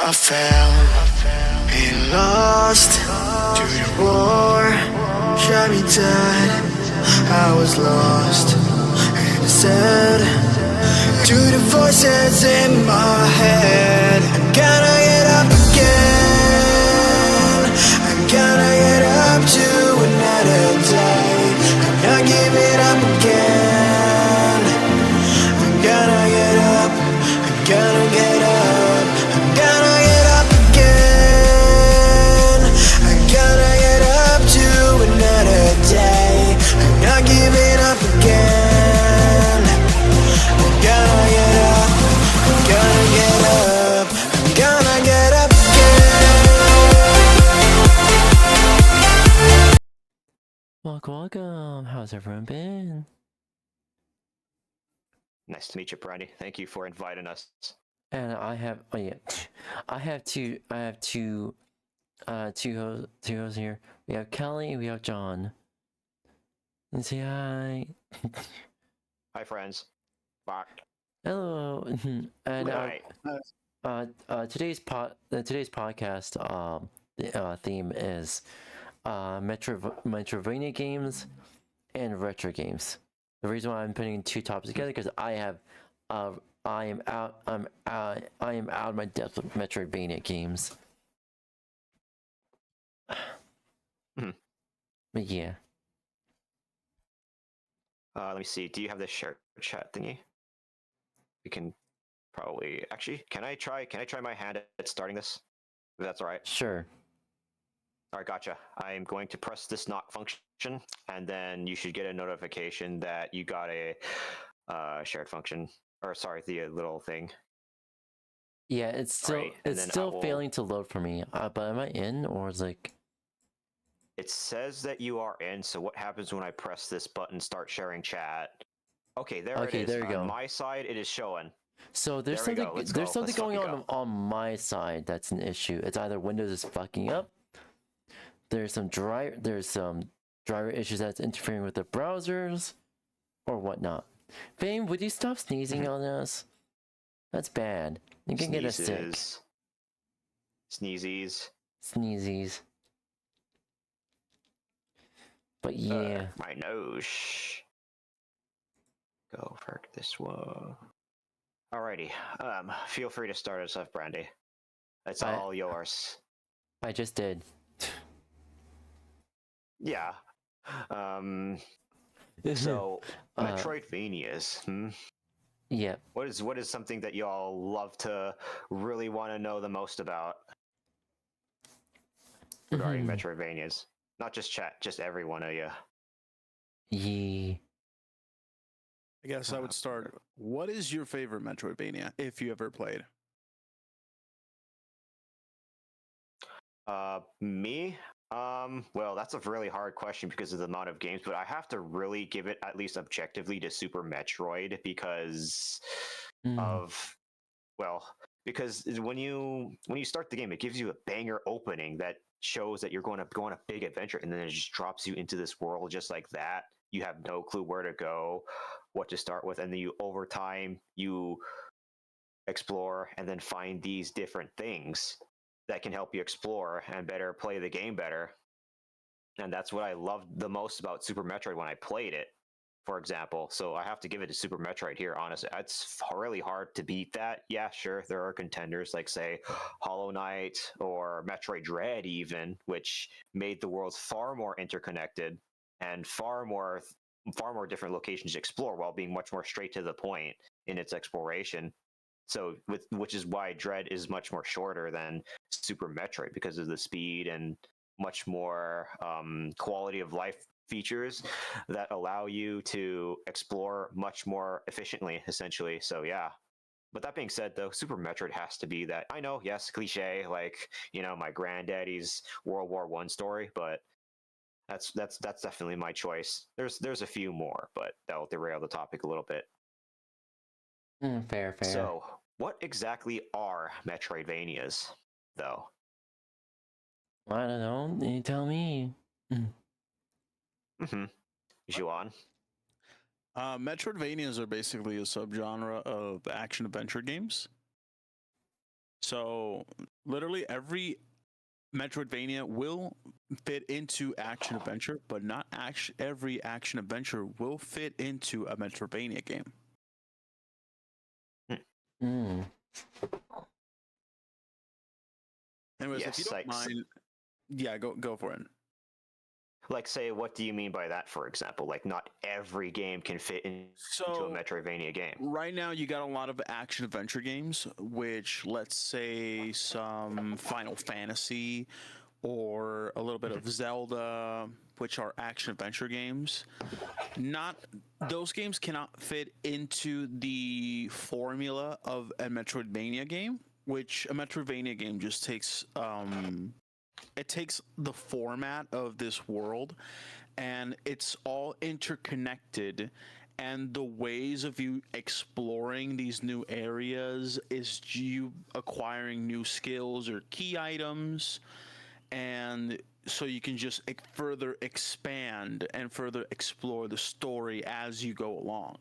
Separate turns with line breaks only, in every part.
I fell and lost to the war. Shot me dead. I was lost and sad to the voices in my head. I'm gonna get up again. I'm gonna get up to another day. I'm not giving up again. I'm gonna get up. I'm gonna get up. I'm gonna get up again. I'm gonna get up to another day. I'm not giving up again. I'm gonna get up. I'm gonna get up. I'm gonna get up again.
Welcome. How's everyone been?
Nice to meet you, Brandy. Thank you for inviting us.
And I have two hosts here. We have Kelly and we have John. And say hi.
Hi, friends. Bye.
Hello. And
Hi.
today's podcast theme is Metroidvania games and retro games. The reason why I'm putting two topics together because I am out of my depth with Metroidvania games. But yeah.
Let me see. Do you have the share chat thingy? We can probably actually. Can I try my hand at starting this? If that's all right.
Sure.
All right, gotcha. I'm going to press this knock function, and then you should get a notification that you got a shared function, or sorry, the little thing.
Yeah, it's still failing to load for me. But am I in or is like?
It says that you are in. So what happens when I press this button? Start sharing chat. Okay, there it is.
There you go.
On my side, it is showing.
So there's something going on my side that's an issue. It's either Windows is fucking up. There's some driver issues that's interfering with the browsers, or whatnot. Fame, would you stop sneezing on us? That's bad. You can get us sick.
Sneezies.
But yeah.
My nose. Go for this one. Alrighty. Feel free to start us off, Brandy. It's all yours.
I just did.
Yeah. So Metroidvanias.
Yeah.
What is something that y'all love to really want to know the most about regarding Metroidvanias? Not just chat, just every one of you.
Yeah.
I guess I would start. What is your favorite Metroidvania, if you ever played?
Me? Well, that's a really hard question because of the amount of games, but I have to really give it at least objectively to Super Metroid because because when you start the game, it gives you a banger opening that shows that you're going to go on a big adventure, and then it just drops you into this world just like that. You have no clue where to go, what to start with, and then over time you explore and then find these different things that can help you explore and better play the game better. And that's what I loved the most about Super Metroid when I played it, for example. So I have to give it to Super Metroid here, honestly. It's really hard to beat that. Yeah, sure, there are contenders like, say, Hollow Knight or Metroid Dread even, which made the worlds far more interconnected and far more different locations to explore while being much more straight to the point in its exploration. So, which is why Dread is much more shorter than Super Metroid because of the speed and much more quality of life features that allow you to explore much more efficiently, essentially. So, yeah. But that being said, though, Super Metroid has to be that. I know, yes, cliche, like my granddaddy's World War I story, but that's definitely my choice. There's a few more, but that'll derail the topic a little bit.
Fair.
So, what exactly are Metroidvanias, though?
I don't know. You tell me.
Juan?
Metroidvanias are basically a subgenre of action-adventure games. So literally every Metroidvania will fit into action adventure, but not every action adventure will fit into a Metroidvania game.
Mm.
Anyways,
Yes,
if you don't
like,
mind, yeah, go for it.
like, say, what do you mean by that? For example, like, not every game can fit into a Metroidvania game.
Right now, you got a lot of action adventure games, which, let's say, some Final Fantasy or a little bit of Zelda, which are action adventure games. Those games cannot fit into the formula of a Metroidvania game, which a Metroidvania game just takes it takes the format of this world and it's all interconnected, and the ways of you exploring these new areas is you acquiring new skills or key items, and so you can just further expand and further explore the story as you go along.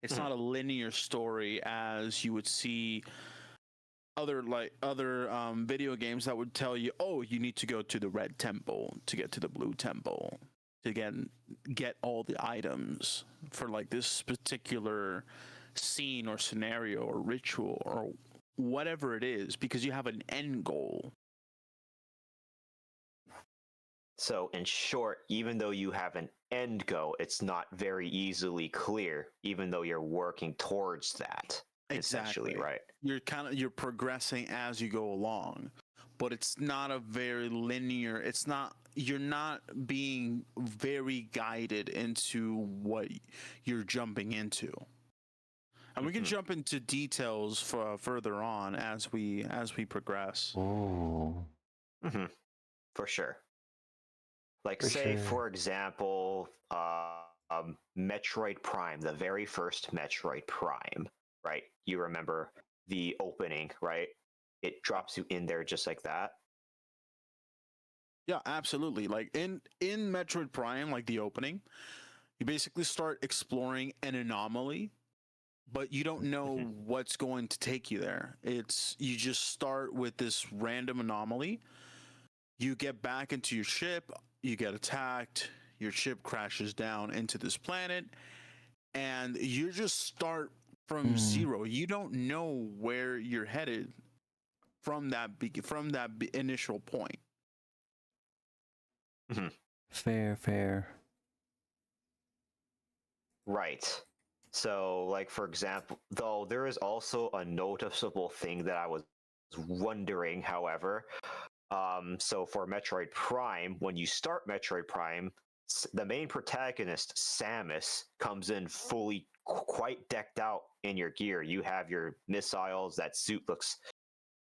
It's not a linear story as you would see other video games that would tell you, oh, you need to go to the red temple to get to the blue temple to get all the items for like this particular scene or scenario or ritual or whatever it is, because you have an end goal.
So, in short, even though you have an end goal, it's not very easily clear, even though you're working towards that.
Exactly.
Essentially, right?
You're progressing as you go along, but it's not a very linear. You're not being very guided into what you're jumping into. And we can jump into details further on as we progress.
Oh.
For sure. Like, for example, Metroid Prime, the very first Metroid Prime, right? You remember the opening, right? It drops you in there just like that.
Yeah, absolutely. Like in Metroid Prime, like the opening, you basically start exploring an anomaly, but you don't know what's going to take you there. You just start with this random anomaly. You get back into your ship, you get attacked, your ship crashes down into this planet, and you just start from zero. You don't know where you're headed from that initial point.
Fair.
Right. So, like, for example, though, there is also a noticeable thing that I was wondering, however. So for Metroid Prime, when you start Metroid Prime, the main protagonist, Samus, comes in fully quite decked out in your gear. You have your missiles, that suit looks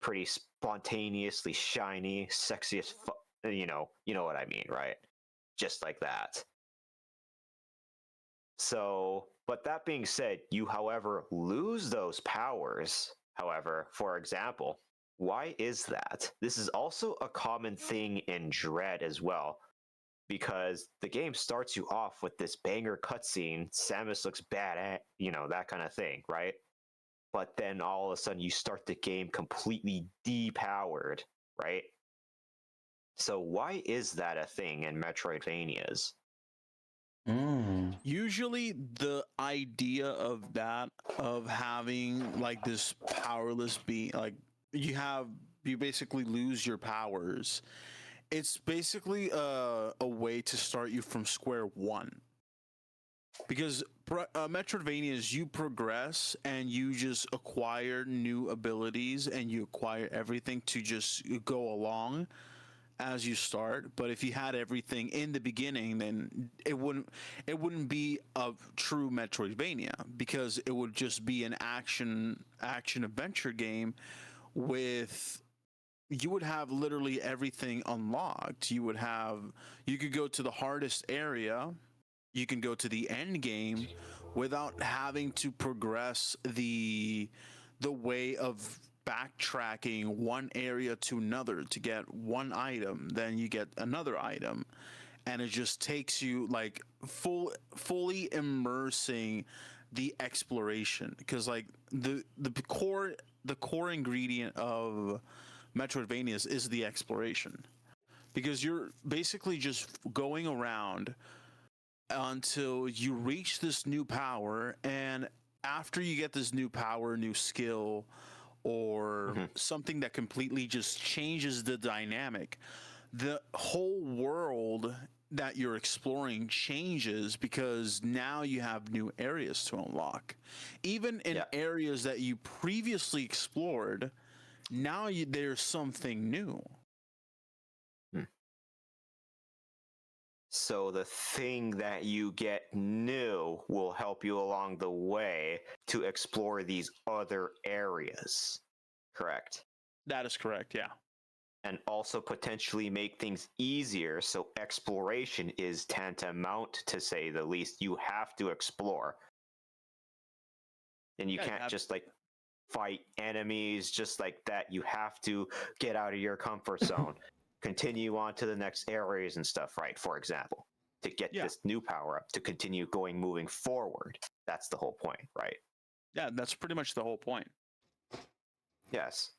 pretty spontaneously shiny, sexy as you know what I mean, right? Just like that. So, but that being said, you, however, lose those powers. However, for example, why is that? This is also a common thing in Dread as well, because the game starts you off with this banger cutscene. Samus looks bad at, that kind of thing, right? But then all of a sudden you start the game completely depowered, right? So why is that a thing in Metroidvanias?
Usually the idea of having like this powerless being, like you basically lose your powers. It's basically a way to start you from square one, because Metroidvanias, you progress and you just acquire new abilities and you acquire everything to just go along as you start. But if you had everything in the beginning, then it wouldn't be a true Metroidvania, because it would just be an action adventure game you would have literally everything unlocked. You could go to the hardest area, you can go to the end game without having to progress the way of backtracking one area to another to get one item, then you get another item, and it just takes you like fully immersing the exploration, because like the core the core ingredient of Metroidvanias is the exploration, because you're basically just going around until you reach this new power, and after you get this new power, new skill, or something that completely just changes the dynamic, the whole world that you're exploring changes, because now you have new areas to unlock. Even in areas that you previously explored, now there's something new.
So the thing that you get new will help you along the way to explore these other areas. Correct?
That is correct, yeah.
And also potentially make things easier. So exploration is tantamount, to say the least. You have to explore. And you can't just like fight enemies just like that. You have to get out of your comfort zone. Continue on to the next areas and stuff, right? For example, to get this new power up, to continue moving forward. That's the whole point, right?
Yeah, that's pretty much the whole point.
Yes.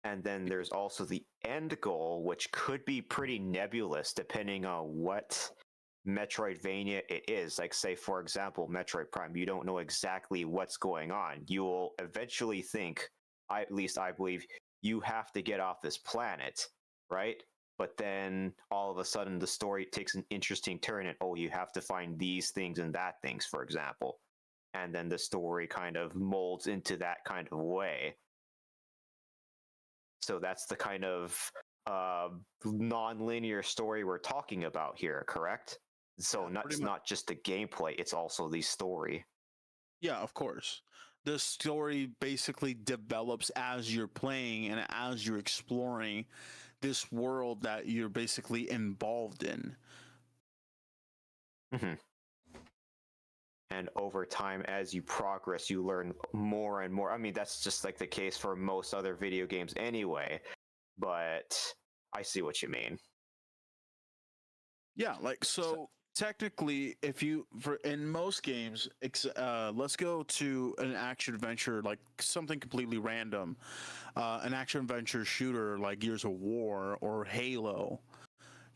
And then there's also the end goal, which could be pretty nebulous depending on what Metroidvania it is. Like, say, for example, Metroid Prime, you don't know exactly what's going on. You will eventually think, at least I believe, you have to get off this planet, right? But then all of a sudden the story takes an interesting turn, and you have to find these things and that things, for example. And then the story kind of molds into that kind of way. So that's the kind of non-linear story we're talking about here, correct? So it's not just the gameplay, it's also the story.
Yeah, of course. The story basically develops as you're playing and as you're exploring this world that you're basically involved in.
And over time, as you progress, you learn more and more. I mean, that's just like the case for most other video games anyway, but I see what you mean.
Yeah, like, so technically, if you, in most games, let's go to an action adventure, like something completely random, an action adventure shooter like Gears of War or Halo.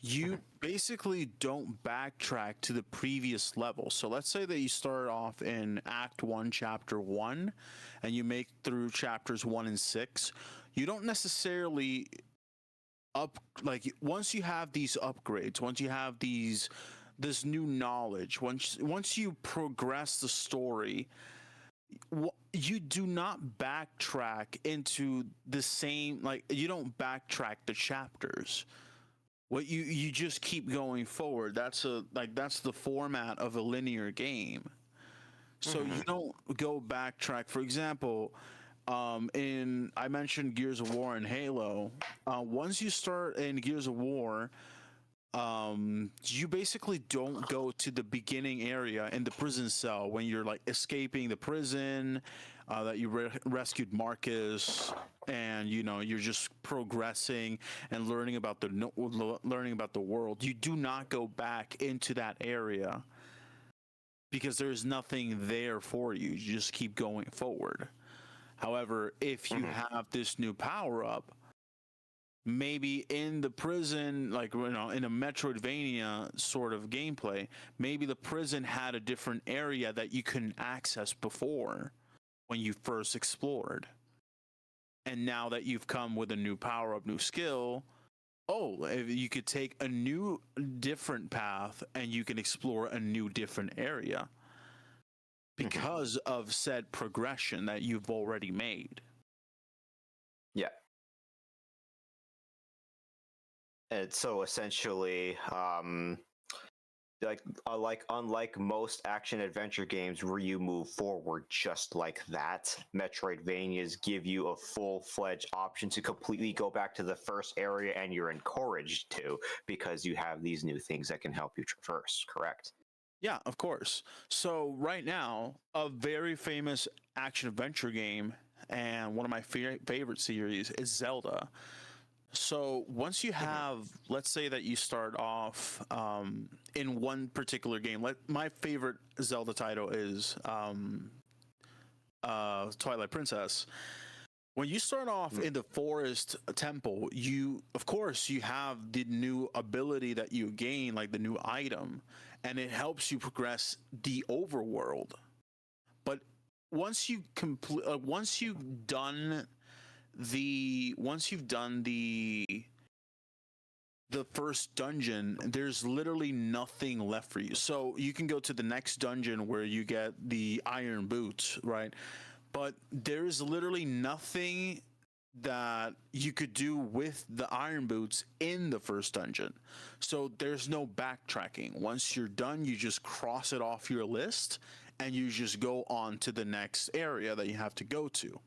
You basically don't backtrack to the previous level. So let's say that you start off in Act 1, Chapter 1, and you make through Chapters 1 and 6. You don't necessarily once you have these upgrades, once you have this new knowledge, once you progress the story, you do not backtrack into the same, like, you don't backtrack the chapters. What you just keep going forward. That's the format of a linear game. So you don't go backtrack. For example, I mentioned Gears of War and Halo. Once you start in Gears of War, you basically don't go to the beginning area in the prison cell when you're like escaping the prison, that you rescued Marcus, and you're just progressing and learning about the world. You do not go back into that area because there's nothing there for you. You just keep going forward. However, if you have this new power up, maybe in the prison, like, in a Metroidvania sort of gameplay, maybe the prison had a different area that you couldn't access before when you first explored. And now that you've come with a new power up, new skill, you could take a new different path and you can explore a new different area because of said progression that you've already made.
Yeah. And so essentially, unlike most action adventure games where you move forward just like that, Metroidvanias give you a full-fledged option to completely go back to the first area, and you're encouraged to, because you have these new things that can help you traverse, correct?
Yeah, of course. So right now, a very famous action adventure game and one of my favorite series is Zelda. So once you have, let's say that you start off in one particular game. My favorite Zelda title is Twilight Princess, when you start off in the forest temple, of course you have the new ability that you gain, like the new item, and it helps you progress the overworld. But once you complete, once you've done the first dungeon, there's literally nothing left for you. So you can go to the next dungeon where you get the iron boots, right? But there's literally nothing that you could do with the iron boots in the first dungeon. So there's no backtracking. Once you're done, you just cross it off your list and you just go on to the next area that you have to go to.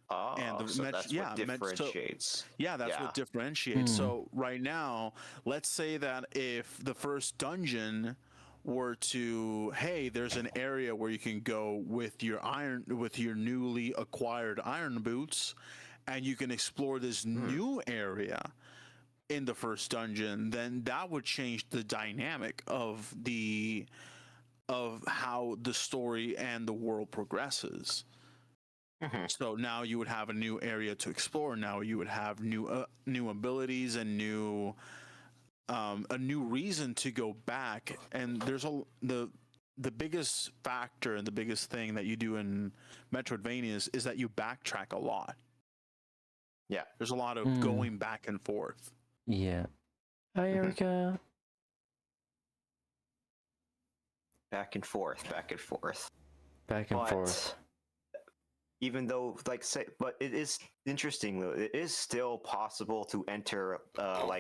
And so that's what differentiates.
That's what differentiates. So right now, let's say that if the first dungeon were to, hey, there's an area where you can go with your newly acquired iron boots, and you can explore this new area in the first dungeon, then that would change the dynamic of how the story and the world progresses. So now you would have a new area to explore. Now you would have new abilities and a new reason to go back. And there's the biggest factor and the biggest thing that you do in Metroidvanias is that you backtrack a lot.
Yeah,
there's a lot of going back and forth.
Yeah. Hi, Erica.
Back and forth.
Back and forth.
Even though, but it is interesting though. It is still possible to enter,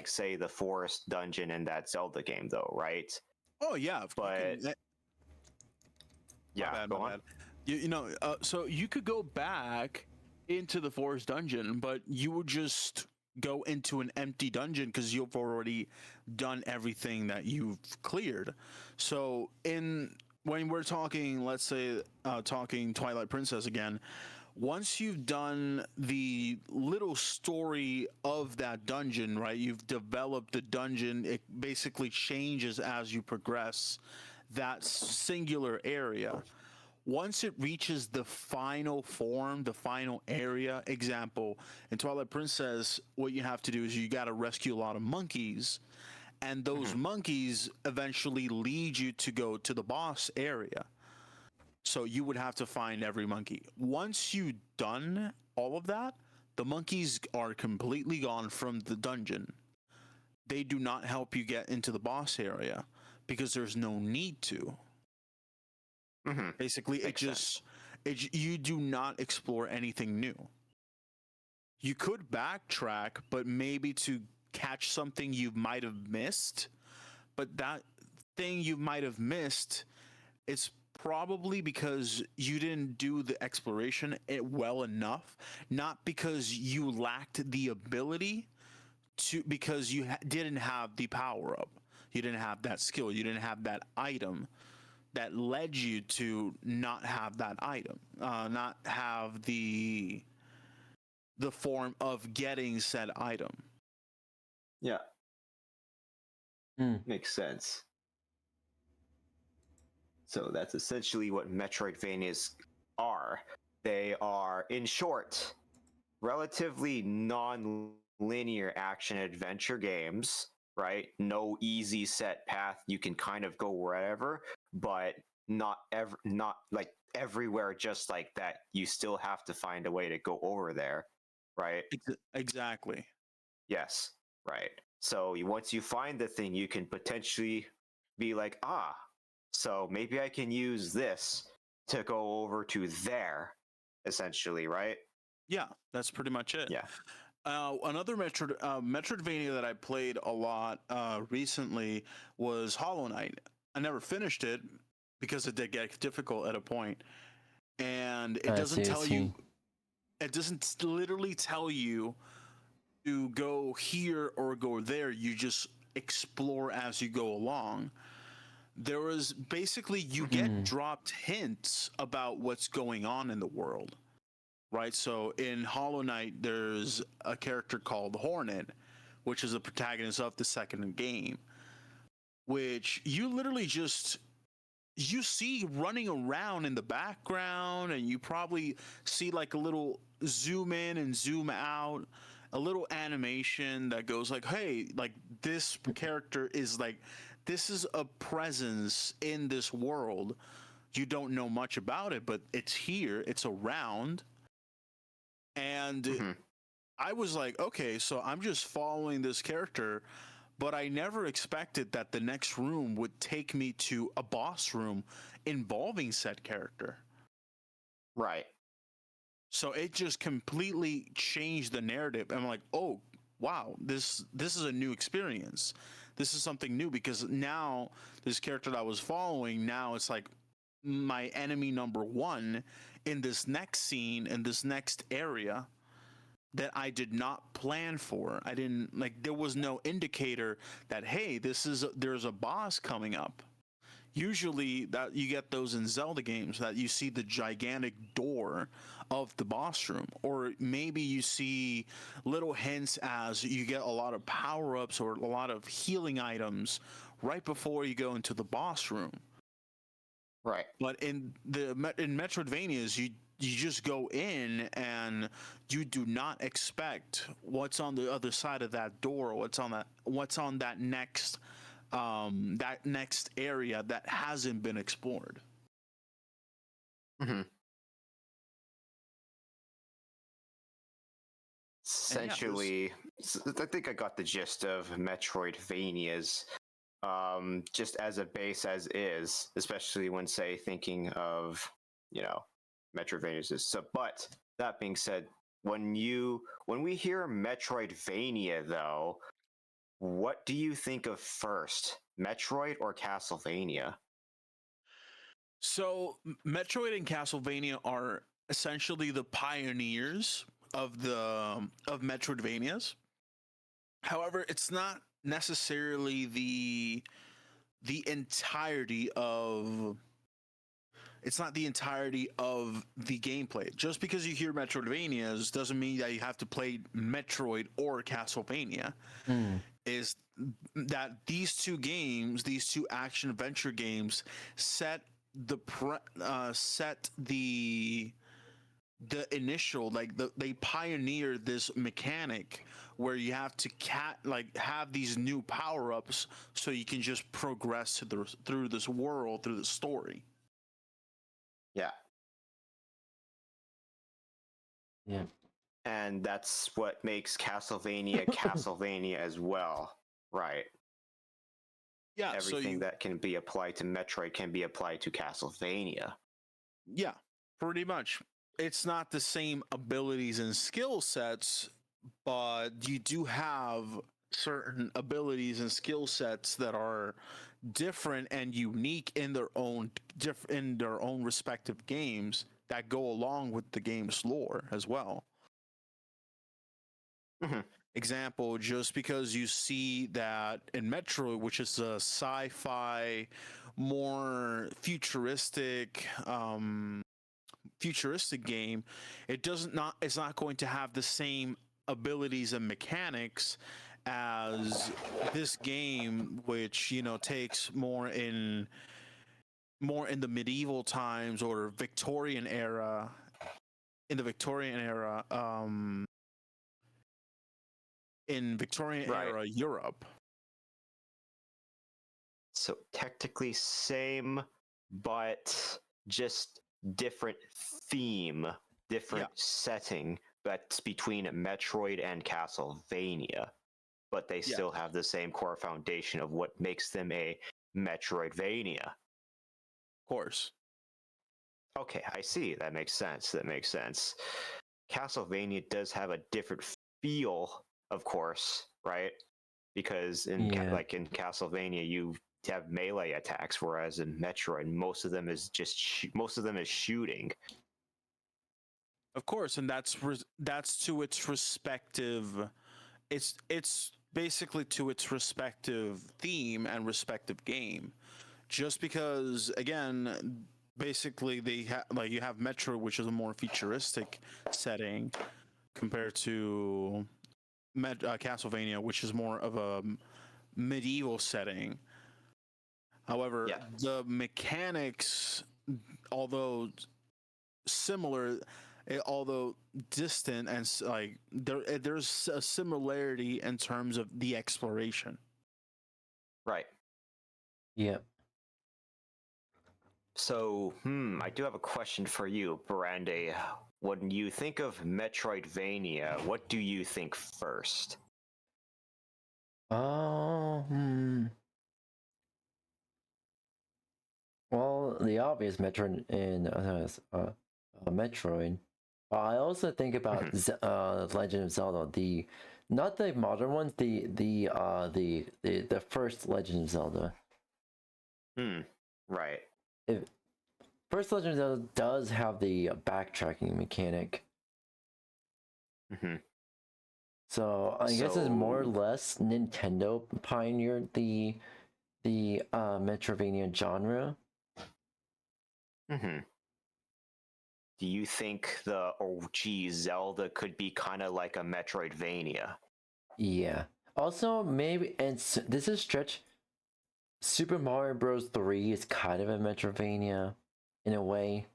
say, the forest dungeon in that Zelda game, though, right?
Oh yeah,
but
yeah, go on. So you could go back into the forest dungeon, but you would just go into an empty dungeon because you've already done everything that you've cleared. So when we're talking, let's say, talking Twilight Princess again, once you've done the little story of that dungeon, right, you've developed the dungeon, it basically changes as you progress that singular area. Once it reaches the final form, the final area, example, in Twilight Princess, what you have to do is you got to rescue a lot of monkeys, and those monkeys eventually lead you to go to the boss area. So you would have to find every monkey. Once you've done all of that, the monkeys are completely gone from the dungeon. They do not help you get into the boss area because there's no need to. Basically, you do not explore anything new. You could backtrack, but maybe to catch something you might have missed. But that thing you might have missed, it's probably because you didn't do the exploration well enough, not because you lacked the ability to, because you didn't have the power up, you didn't have that skill, you didn't have that item that led you to not have that item, not have the form of getting said item.
Yeah. Makes sense. So that's essentially what Metroidvanias are. They are, in short, relatively non-linear action-adventure games, right? No easy set path. You can kind of go wherever, but not like everywhere just like that. You still have to find a way to go over there, right?
Exactly.
Yes, right. So once you find the thing, you can potentially be like, so maybe I can use this to go over to there, essentially, right?
Yeah, that's pretty much it.
Yeah.
Another Metroidvania that I played a lot recently was Hollow Knight. I never finished it because it did get difficult at a point, and it doesn't tell you. It doesn't literally tell you to go here or go there. You just explore as you go along. There was basically, you get dropped hints about what's going on in the world, right? So in Hollow Knight, there's a character called Hornet, which is the protagonist of the second game, which you literally just you see running around in the background, and you probably see like a little zoom in and zoom out, a little animation that goes like, hey, like this character is like, this is a presence in this world. You don't know much about it, but it's here, it's around. And I was like, okay, so I'm just following this character, but I never expected that the next room would take me to a boss room involving said character.
Right.
So it just completely changed the narrative. I'm like, oh, wow, this is a new experience. This is something new, because now this character that I was following, now it's like my enemy number one in this next scene, in this next area that I did not plan for. I didn't, like, there was no indicator that, hey, there's a boss coming up. Usually that you get those in Zelda games, that you see the gigantic door of the boss room, or maybe you see little hints as you get a lot of power-ups or a lot of healing items right before you go into the boss room.
Right.
But in Metroidvanias, you just go in and you do not expect what's on the other side of that door, what's on that next area that hasn't been explored.
Essentially, I think I got the gist of Metroidvanias. Just as a base as is, especially when, say, thinking of, Metroidvanias. So, but that being said, when we hear Metroidvania, though, what do you think of first, Metroid or Castlevania?
So Metroid and Castlevania are essentially the pioneers of Metroidvanias. However, it's not necessarily the entirety of the gameplay. Just because you hear Metroidvanias doesn't mean that you have to play Metroid or Castlevania. Is that these two action adventure games set the initial, like, they pioneered this mechanic where you have to have these new power-ups so you can just progress through this world, through the story.
Yeah.
Yeah.
And that's what makes Castlevania Castlevania as well, right?
Yeah.
Everything that can be applied to Metroid can be applied to Castlevania.
Yeah, pretty much. It's not the same abilities and skill sets, but you do have certain abilities and skill sets that are different and unique in their own respective games that go along with the game's lore as well. Example, just because you see that in Metroid, which is a sci-fi, more futuristic game, it's not going to have the same abilities and mechanics as this game, which takes more in the medieval times or Victorian era. In Victorian era Europe.
So technically same, but just different theme, different setting that's between Metroid and Castlevania. But they still have the same core foundation of what makes them a Metroidvania.
Of course.
Okay, I see. That makes sense. Castlevania does have a different feel, of course, right? Because in Castlevania, you have melee attacks, whereas in Metroid, most of them is shooting.
Of course, and that's to its respective. It's basically to its respective theme and respective game. Just because, again, basically you have Metroid, which is a more futuristic setting, compared to Castlevania, which is more of a medieval setting. However,
Yeah.
the mechanics, although similar, although distant, and like there's a similarity in terms of the exploration.
Right.
Yep.
So, I do have a question for you, Brandy. When you think of Metroidvania, what do you think first?
Oh, well, the obvious Metroid in Metroid. I also think about Legend of Zelda, not the modern ones, the first Legend of Zelda.
Right.
First Legend of Zelda does have the backtracking mechanic. So I guess it's more or less Nintendo pioneered the Metroidvania genre.
Do you think the OG Zelda could be kind of like a Metroidvania?
Yeah. Also, maybe, and this is stretch. Super Mario Bros. 3 is kind of a Metroidvania, in a way,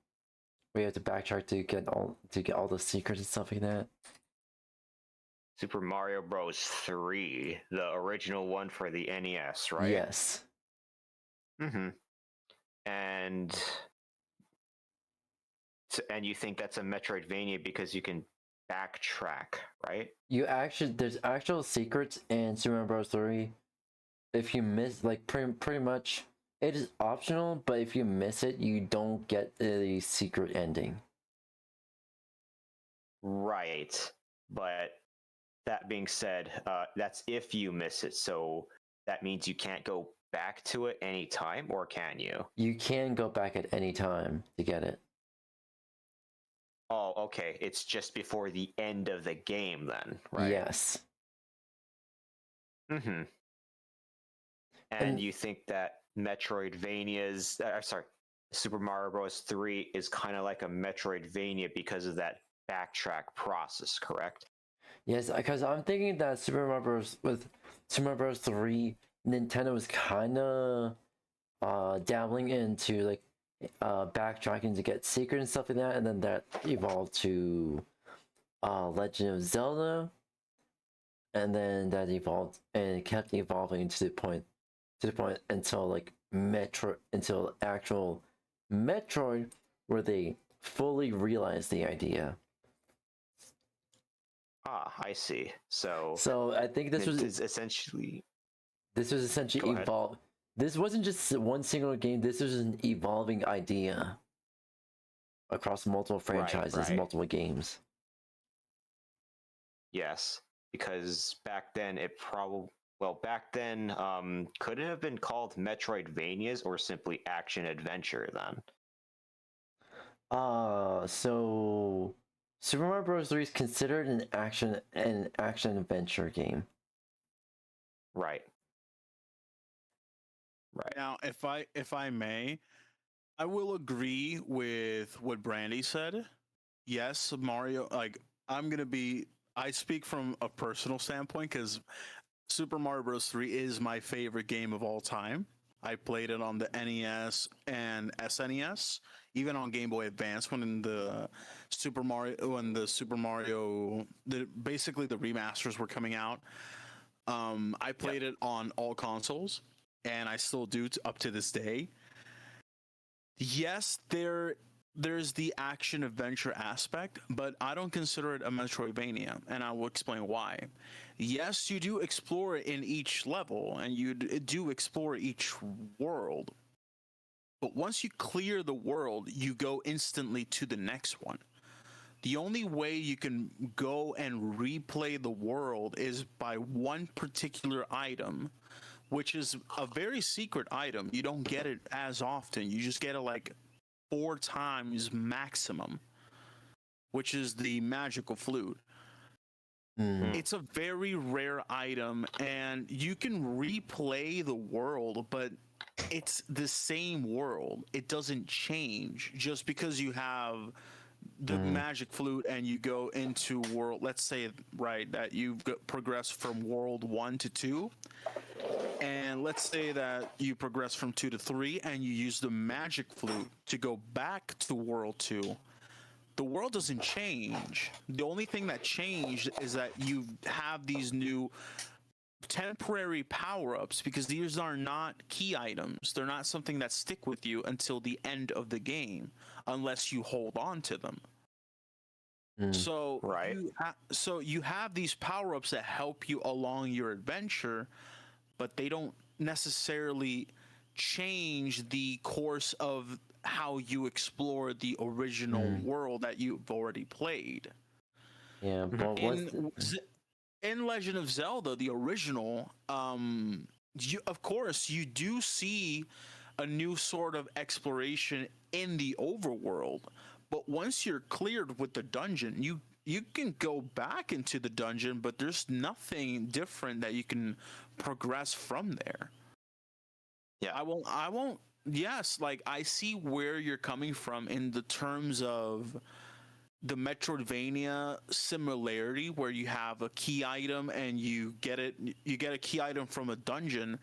where you have to backtrack to get all the secrets and stuff like that.
Super Mario Bros. 3, the original one for the NES, right?
Yes.
And you think that's a Metroidvania because you can backtrack, right?
There's actual secrets in Super Mario Bros. 3. If you miss, like, pretty much, it is optional, but if you miss it, you don't get the secret ending.
Right. But that being said, that's if you miss it. So that means you can't go back to it anytime, or can you?
You can go back at any time to get it.
Oh, okay. It's just before the end of the game then, right?
Yes.
And you think that Metroidvania's, Super Mario Bros. 3 is kind of like a Metroidvania because of that backtrack process, correct?
Yes, because I'm thinking that Super Mario Bros. With Super Mario Bros. 3, Nintendo was kind of dabbling into like backtracking to get secret and stuff like that, and then that evolved to Legend of Zelda, and then that evolved and it kept evolving to the point until like until actual Metroid, where they fully realized the idea.
I see. So
I think this was
essentially
evolved. This wasn't just one single game. This was an evolving idea across multiple franchises, multiple games.
Yes, because back then could it have been called Metroidvanias or simply action adventure then?
So Super Mario Bros. 3 is considered an action adventure game.
Right.
Now, if I may, I will agree with what Brandy said. Yes, Mario. Like I speak from a personal standpoint because Super Mario Bros. 3 is my favorite game of all time. I played it on the NES and SNES, even on Game Boy Advance basically the remasters were coming out. I played it on all consoles, and I still do up to this day. Yes, there's the action adventure aspect, but I don't consider it a Metroidvania, and I will explain why. Yes, you do explore in each level, and you do explore each world, but once you clear the world, you go instantly to the next one. The only way you can go and replay the world is by one particular item, which is a very secret item. You don't get it as often. You just get it like 4 times maximum, which is the magical flute. It's a very rare item, and you can replay the world, but it's the same world. It doesn't change just because you have the magic flute and you go into world, let's say, right, that you've progressed from world 1 to 2, and let's say that you progress from 2 to 3 and you use the magic flute to go back to world 2. The world doesn't change. The only thing that changed is that you have these new temporary power-ups, because these are not key items. They're not something that stick with you until the end of the game, unless you hold on to them. So
Right.
you have these power-ups that help you along your adventure, but they don't necessarily change the course of how you explore the original world that you've already played.
Yeah, but
In Legend of Zelda, the original, of course, you do see a new sort of exploration in the overworld. But once you're cleared with the dungeon, you can go back into the dungeon, but there's nothing different that you can progress from there.
Yeah.
I won't. Yes, like, I see where you're coming from in the terms of the Metroidvania similarity, where you have a key item and you get a key item from a dungeon.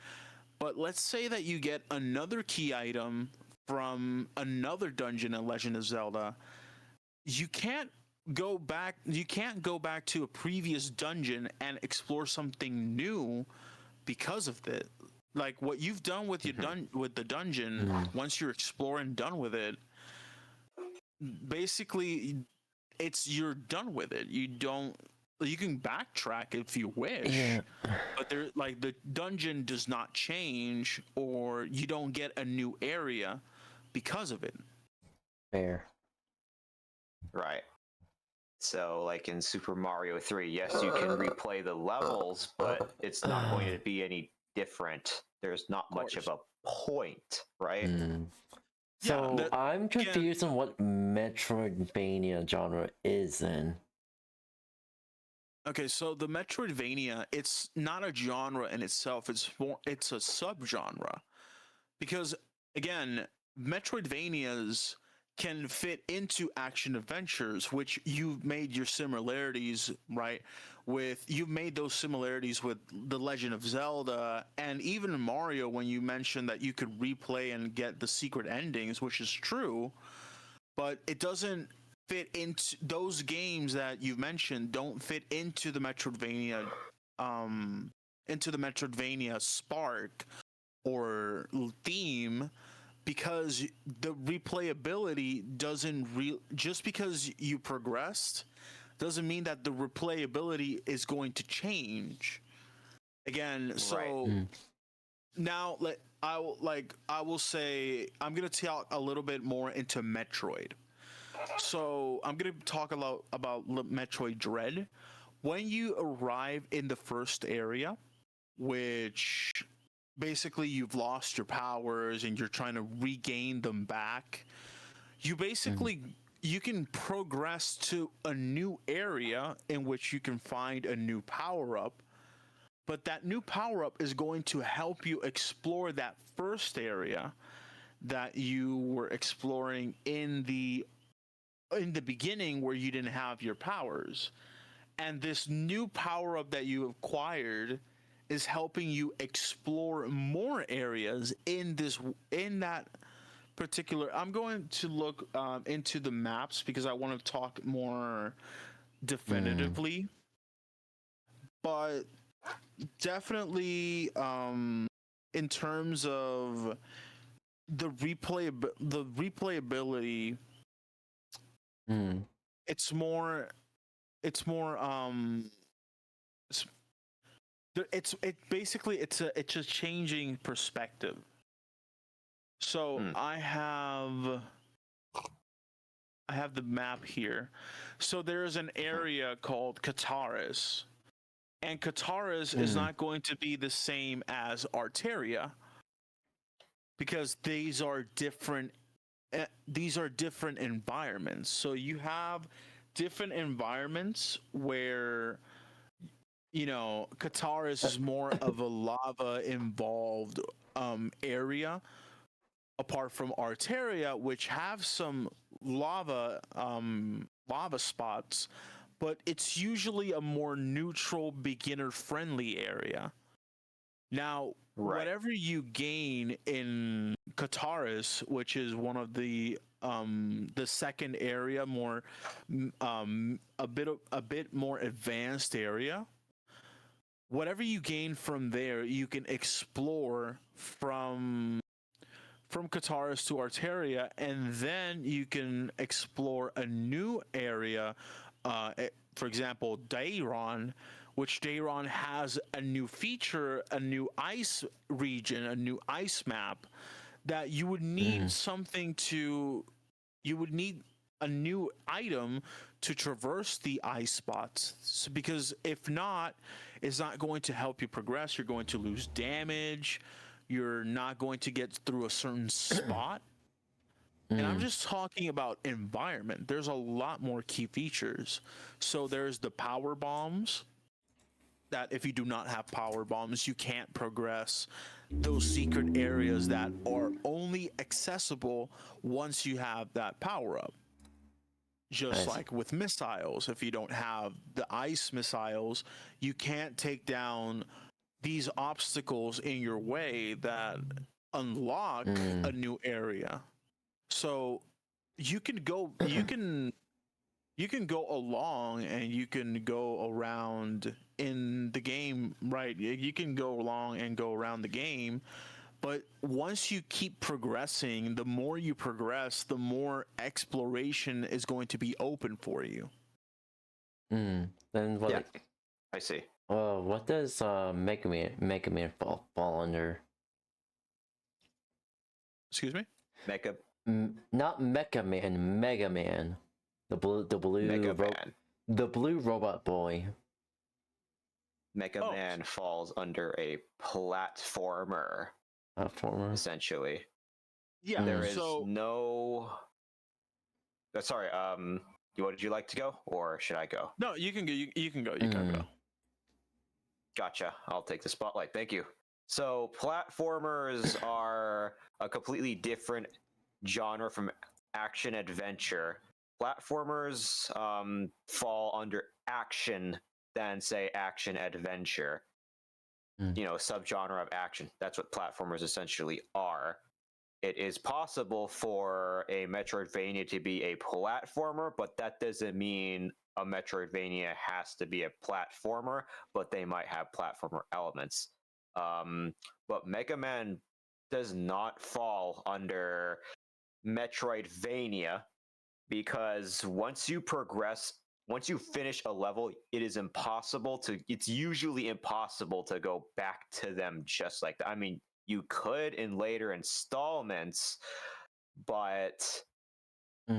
But let's say that you get another key item from another dungeon in Legend of Zelda. You can't go back to a previous dungeon and explore something new because of it. Like, what you've done with your with the dungeon, once you're exploring, done with it, basically you're done with it. You can backtrack if you wish, but the dungeon does not change, or you don't get a new area because of it.
Fair.
Right. So, like in Super Mario 3, yes, you can replay the levels, but it's not going to be any different. There's not much of a point, right?
So I'm confused on what Metroidvania genre is then.
Okay, so the Metroidvania, it's not a genre in itself. It's a subgenre, because again, Metroidvanias can fit into action adventures, which you've made your similarities, right? You've made those similarities with The Legend of Zelda, and even Mario, when you mentioned that you could replay and get the secret endings, which is true, but it doesn't fit into those games that you've mentioned. Don't fit into the Metroidvania, spark or theme, because the replayability doesn't just because you progressed doesn't mean that the replayability is going to change. Again, so now I will say I'm going to talk a little bit more into Metroid. So I'm going to talk about Metroid Dread. When you arrive in the first area, which basically you've lost your powers and you're trying to regain them back, you basically you can progress to a new area in which you can find a new power-up, but that new power-up is going to help you explore that first area that you were exploring in the beginning, where you didn't have your powers. And this new power-up that you acquired is helping you explore more areas in that particular. I'm going to look into the maps because I want to talk more definitively. But definitely, in terms of the replayability, it's more basically it's a changing perspective. So I have the map here. So there's an area called Kataris, and Kataris is not going to be the same as Arteria, because these are different environments. So you have different environments where, Kataris is more of a lava involved area, apart from Arteria, which have some lava spots, but it's usually a more neutral, beginner-friendly area. Now, whatever you gain in Kataris, which is one of the second area, more a bit more advanced area, whatever you gain from there, you can explore from Kataris to Arteria, and then you can explore a new area. For example, Dayron, which Dayron has a new feature, a new ice region, a new ice map, that you would need you would need a new item to traverse the ice spots. Because if not, it's not going to help you progress. You're going to lose damage. You're not going to get through a certain spot. And I'm just talking about environment. There's a lot more key features. So there's the power bombs, that if you do not have power bombs, you can't progress those secret areas that are only accessible once you have that power up. Just like with missiles, if you don't have the ice missiles, you can't take down these obstacles in your way that unlock a new area. So you can go along and you can go around in the game, right? You can go along and go around the game, but once you keep progressing, the more you progress, the more exploration is going to be open for you.
Then what?
Yeah, I see.
What does Mega Man fall under?
Excuse me?
Not Mecha Man, Mega Man. The blue robot boy.
Mega Man falls under a platformer. Essentially.
Yeah.
There is no. Sorry. Would you like to go, or should I go?
No, you can go. You can go. You can go.
Gotcha. I'll take the spotlight. Thank you. So platformers are a completely different genre from action adventure. Platformers fall under action than, say, action adventure. You know, subgenre of action. That's what platformers essentially are. It is possible for a Metroidvania to be a platformer, but that doesn't mean a Metroidvania has to be a platformer, but they might have platformer elements. But Mega Man does not fall under Metroidvania, because once you finish a level, it's usually impossible to go back to them just like that. I mean, you could in later installments, but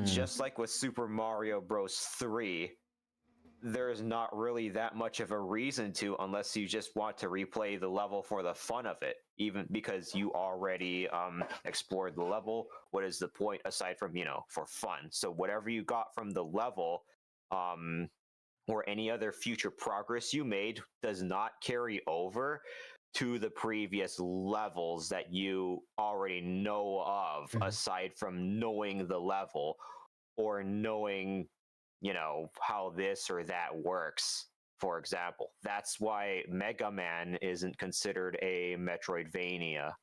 just like with Super Mario Bros. 3, there's not really that much of a reason to, unless you just want to replay the level for the fun of it, even because you already explored the level. What is the point aside from, for fun? So whatever you got from the level, or any other future progress you made, does not carry over to the previous levels that you already know of, aside from knowing the level or knowing, how this or that works, for example. That's why Mega Man isn't considered a Metroidvania.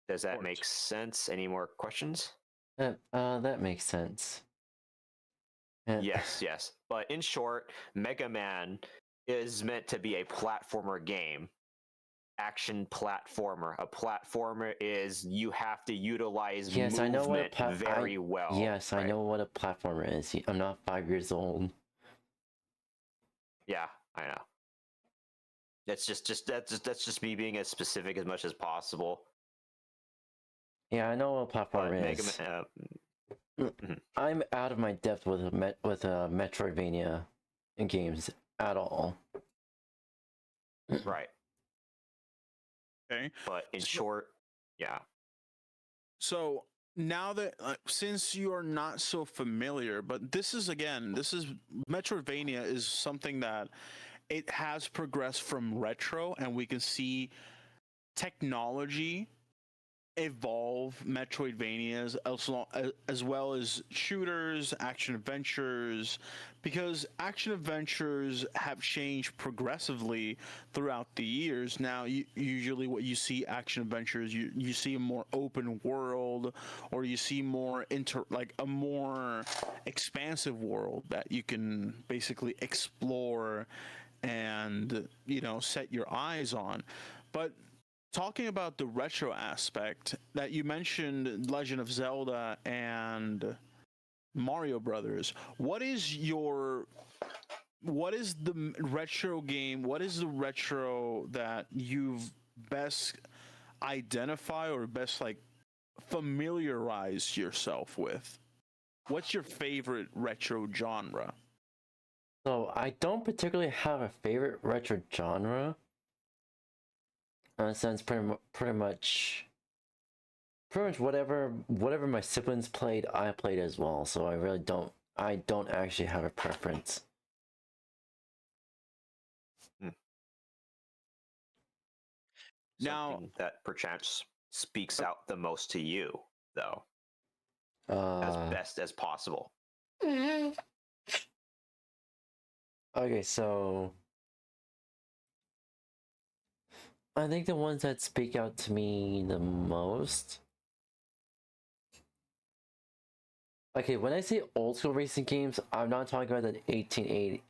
Does that make sense? Any more questions?
That makes sense.
Yes. But in short, Mega Man is meant to be a platformer game. Action platformer. A platformer is you have to utilize movement
I know what
very well.
Yes, right? I know what a platformer is. I'm not 5 years old.
Yeah, I know. That's just me being as specific as much as possible.
Yeah, I know what a platformer is. I'm out of my depth with Metroidvania games at all.
Right.
Okay.
But in short, yeah.
So now that since you are not so familiar, but this is Metroidvania is something that it has progressed from retro, and we can see technology evolve Metroidvanias as well as shooters, action adventures, because action adventures have changed progressively throughout the years. Now, usually what you see action adventures, you see a more open world, or you see more like a more expansive world that you can basically explore and, you know, set your eyes on. But talking about the retro aspect that you mentioned, Legend of Zelda and Mario Brothers, what is the retro game? What is the retro that you've best identify or best like familiarize yourself with? What's your favorite retro genre?
So I don't particularly have a favorite retro genre. In a sense, pretty much whatever my siblings played, I played as well. So I don't actually have a preference.
Now,
something that perchance speaks out the most to you, though, as best as possible.
Okay, so I think the ones that speak out to me the most. Okay, when I say old school racing games, I'm not talking about the 1980s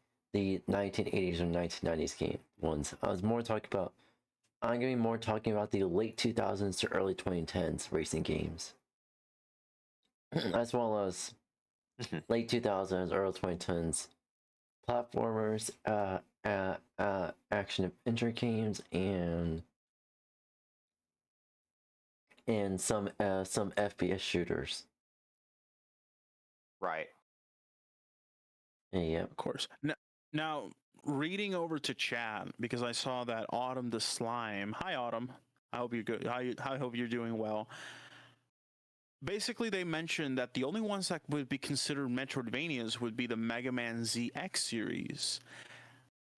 or 1990s game ones. I'm going to be more talking about the late 2000s to early 2010s racing games. As well as late 2000s, early 2010s platformers, action adventure games, and some FPS shooters.
Right.
Yeah.
of course. Now, reading over to chat, because I saw that Autumn the Slime. Hi, Autumn. I hope you're good. I hope you're doing well. Basically, they mentioned that the only ones that would be considered Metroidvanias would be the Mega Man ZX series.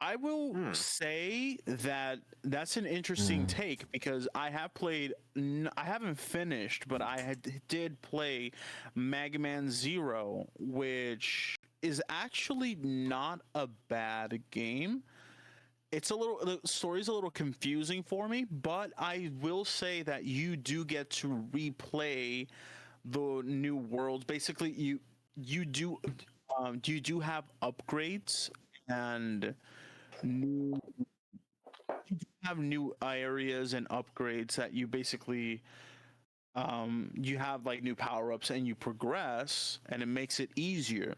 I will say that that's an interesting take, because I have played, I haven't finished, but I did play Mega Man Zero, which is actually not a bad game. The story's a little confusing for me, but I will say that you do get to replay the new worlds. Basically, you do have upgrades and new new areas and upgrades that you basically you have like new power-ups and you progress, and it makes it easier.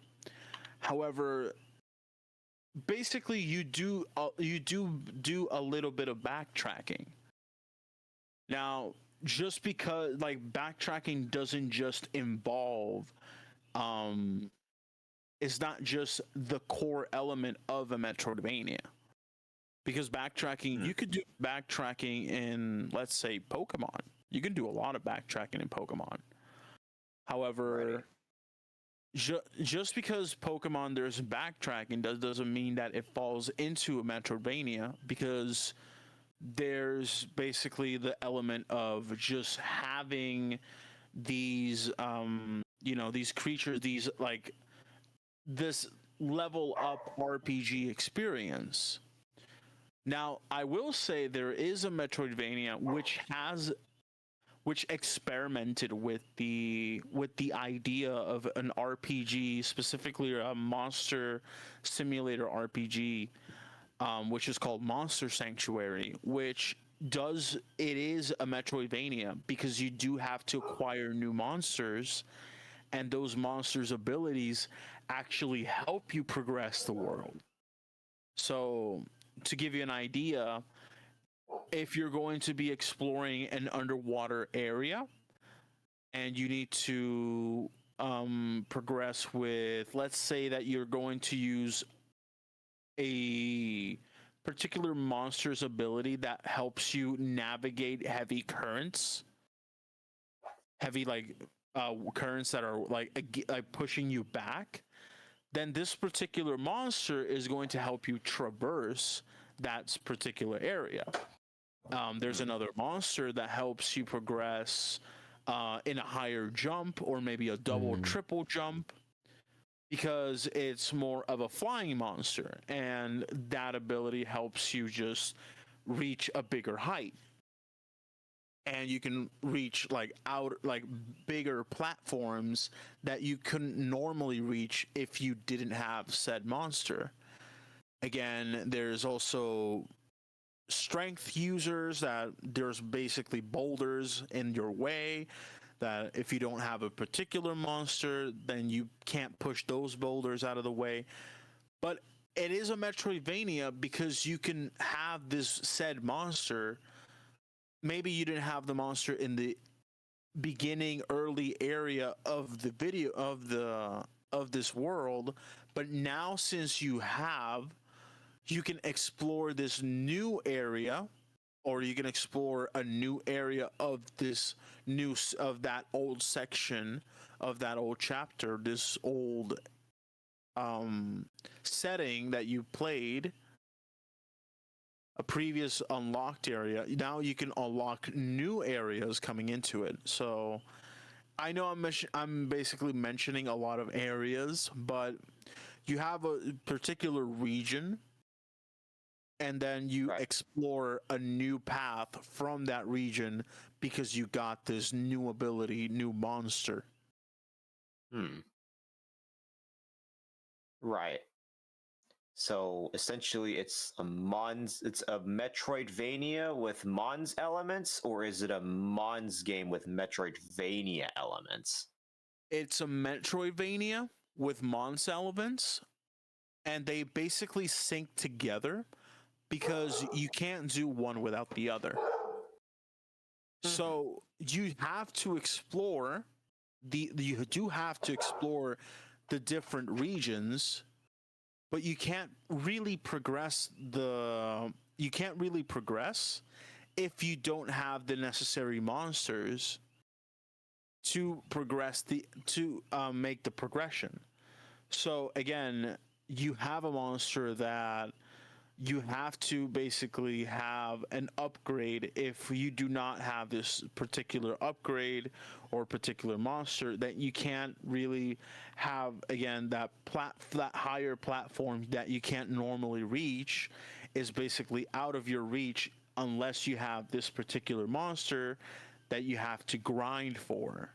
However, basically you do a little bit of backtracking. Now, just because like backtracking doesn't just involve it's not just the core element of a Metroidvania. Because backtracking, you could do backtracking in, let's say, Pokemon. You can do a lot of backtracking in Pokemon. However, just because Pokemon there's backtracking doesn't mean that it falls into a Metroidvania, because there's basically the element of just having these these creatures, these like this level up RPG experience. Now, I will say there is a Metroidvania which experimented with the idea of an RPG, specifically a monster simulator RPG, which is called Monster Sanctuary, which is a Metroidvania, because you do have to acquire new monsters, and those monsters' abilities actually help you progress the world. So, to give you an idea, if you're going to be exploring an underwater area and you need to progress with, let's say that you're going to use a particular monster's ability that helps you navigate heavy currents, currents that are like pushing you back, then this particular monster is going to help you traverse that particular area. There's another monster that helps you progress in a higher jump or maybe a double or triple jump, because it's more of a flying monster, and that ability helps you just reach a bigger height. And you can reach like bigger platforms that you couldn't normally reach if you didn't have said monster. Again, there's also strength users, that there's basically boulders in your way, that if you don't have a particular monster, then you can't push those boulders out of the way. But it is a Metroidvania because you can have this said monster. Maybe you didn't have the monster in the beginning early area of the video of this world, but now since you have, you can explore this new area, or you can explore a new area of that old section of that old chapter, this old setting that you played, a previous unlocked area. Now you can unlock new areas coming into it. So I know I'm basically mentioning a lot of areas, but you have a particular region, and then you explore a new path from that region because you got this new ability, new monster.
Right. So essentially, it's a Metroidvania with Mons elements, or is it a Mons game with Metroidvania elements?
It's a Metroidvania with Mons elements, and they basically sync together because you can't do one without the other. So you have to explore you do have to explore the different regions, but you can't really progress if you don't have the necessary monsters to make the progression. So again, you have a monster that you have to basically have an upgrade. If you do not have this particular upgrade or particular monster, that you can't really have, again, that higher platform that you can't normally reach is basically out of your reach unless you have this particular monster that you have to grind for.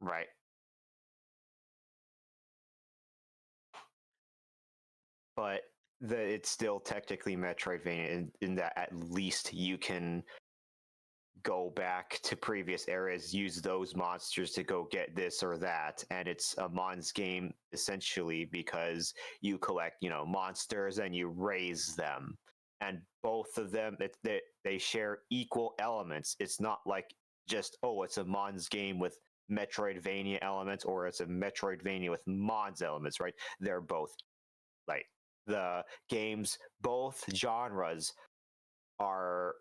Right. But it's still technically Metroidvania in that at least you can go back to previous areas, use those monsters to go get this or that, and it's a Mons game essentially because you collect, monsters and you raise them, and both of them they share equal elements. It's not like just it's a Mons game with Metroidvania elements, or it's a Metroidvania with Mons elements, right? They're both like the games, both genres are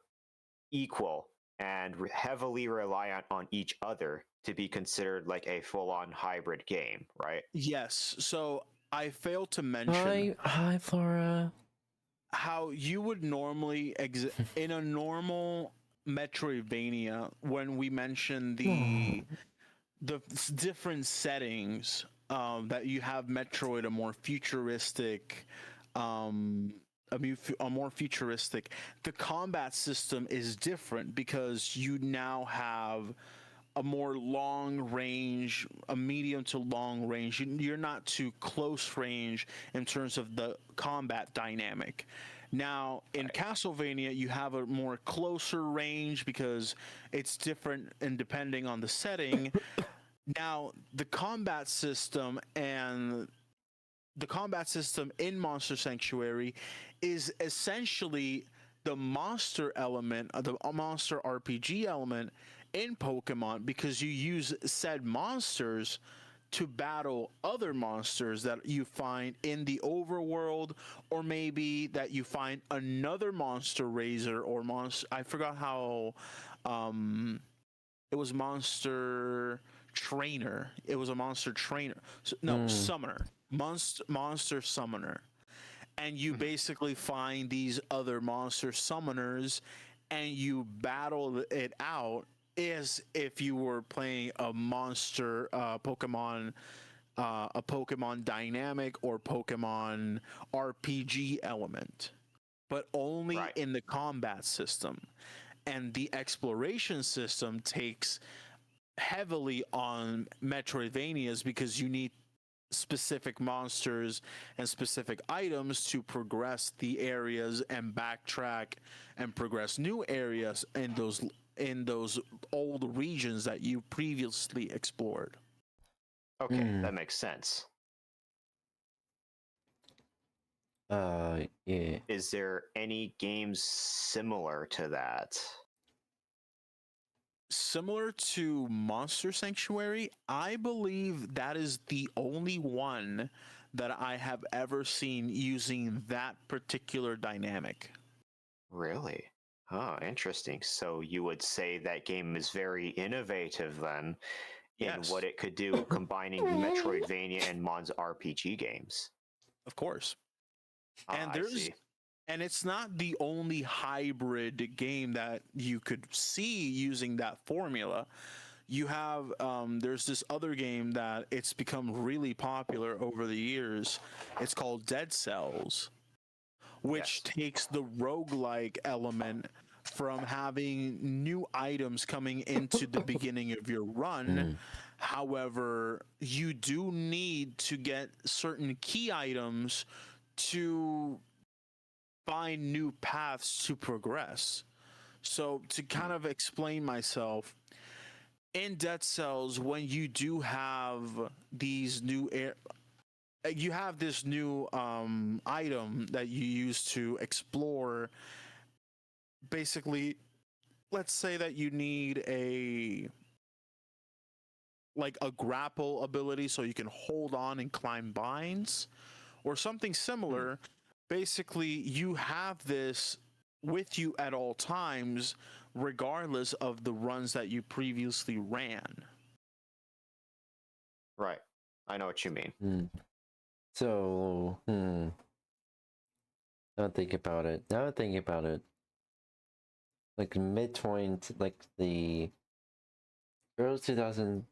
equal and heavily reliant on each other to be considered like a full-on hybrid game, right?
Yes. So I failed to mention
Hi Flora.
How you would normally in a normal Metroidvania, when we mention the different settings, that you have Metroid, a more futuristic, the combat system is different because you now have a more long range, a medium to long range. You're not too close range in terms of the combat dynamic. Now, in Castlevania, you have a more closer range because it's different and depending on the setting. Now, the combat system in Monster Sanctuary is essentially the monster element, the monster RPG element in Pokemon, because you use said monsters to battle other monsters that you find in the overworld, or maybe that you find another monster raiser or monster. I forgot how it was monster trainer. It was a monster trainer. Summoner. Monster summoner. and you basically find these other monster summoners, and you battle it out as if you were playing a monster Pokemon, a Pokemon dynamic or Pokemon RPG element, but only
Right.
in the combat system. And the exploration system takes heavily on Metroidvanias because you need specific monsters and specific items to progress the areas and backtrack and progress new areas in those old regions that you previously explored.
Okay, that makes sense.
Yeah.
Is there any games similar to that?
Similar to Monster Sanctuary, I believe that is the only one that I have ever seen using that particular dynamic.
Really? Oh, interesting. So you would say that game is very innovative then in
Yes.
what it could do, combining Metroidvania and Mon's RPG games.
Of course. And
I see.
and it's not the only hybrid game that you could see using that formula. You have there's this other game that it's become really popular over the years. It's called Dead Cells, which takes the roguelike element from having new items coming into the beginning of your run. However, you do need to get certain key items to find new paths to progress. So to kind of explain myself, in Dead Cells, when you do have these new you have this new item that you use to explore. Basically, let's say that you need a grapple ability so you can hold on and climb vines or something similar. Basically, you have this with you at all times, regardless of the runs that you previously ran.
Right. I know what you mean.
So, now I think about it. Like mid-20s, like the early 2000s,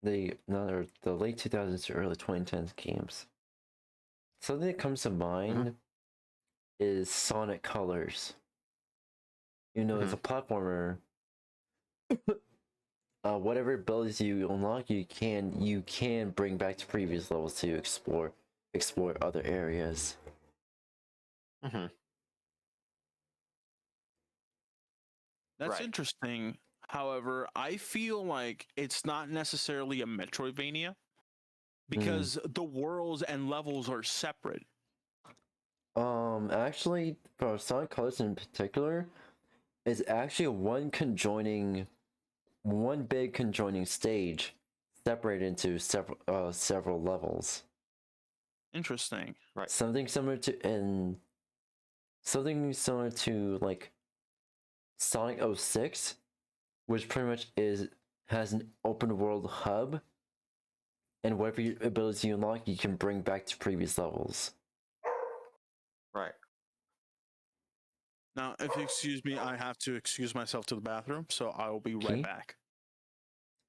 the late 2000s to early 2010s games. Something that comes to mind is Sonic Colors. You know, it's a platformer. Whatever abilities you unlock, you can bring back to previous levels to explore other areas.
That's interesting. However, I feel like it's not necessarily a Metroidvania because the worlds and levels are separate.
Actually, for Sonic Colors in particular, is actually one big conjoining stage, separated into several levels.
Interesting.
Right.
Something similar to like Sonic 06, which pretty much has an open world hub, and whatever abilities you unlock, you can bring back to previous levels.
Right.
Now, if you excuse me, I have to excuse myself to the bathroom, so I will be right back.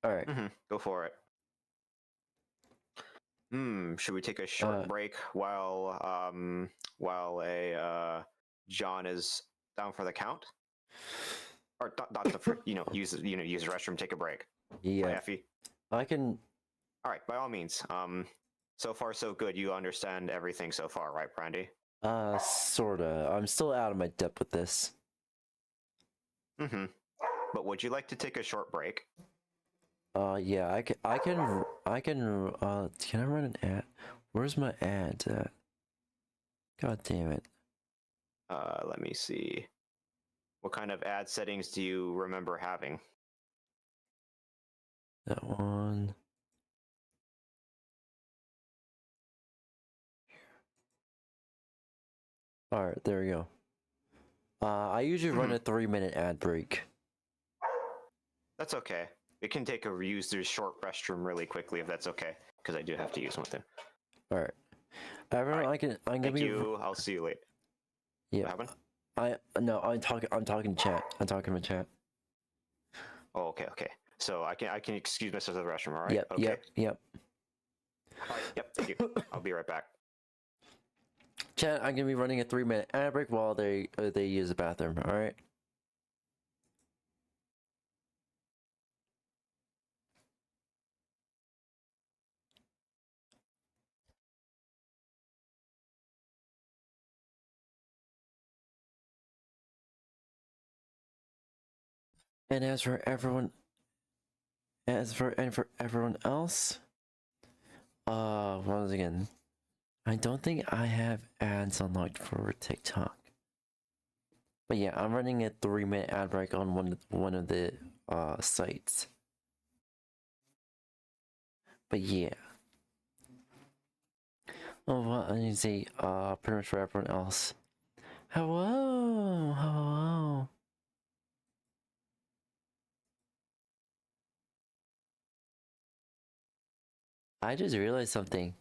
All right.
Go for it. Should we take a short break while John is down for the count? Or use the restroom, take a break.
Yeah.
Effie?
I can.
All right, by all means. So far so good. You understand everything so far, right, Brandy?
Sorta. I'm still out of my depth with this.
But would you like to take a short break?
Yeah, I can, can I run an ad? Where's my ads at? God damn it.
Let me see. What kind of ad settings do you remember having?
That one. Alright, there we go. I usually run a 3-minute ad break.
That's okay. It can take use their short restroom really quickly if that's okay, because I do have to use one thing.
Alright. Everyone,
Alright,
I'm gonna
Thank
be.
you. I'll see you later. What
Yeah.
happened?
I'm talking to chat. I'm talking to chat.
Oh, okay, okay. So I can excuse myself to the restroom. All right.
Yep.
Okay.
Yep.
All right. Yep. Thank you. I'll be right back.
Chat. I'm gonna be running a 3-minute ad break while they use the bathroom. All right. And for everyone else, once again, I don't think I have ads unlocked for TikTok. But yeah, I'm running a 3-minute ad break on one of the sites. But yeah. Oh, well, I need to say, pretty much for everyone else. Hello. I just realized something.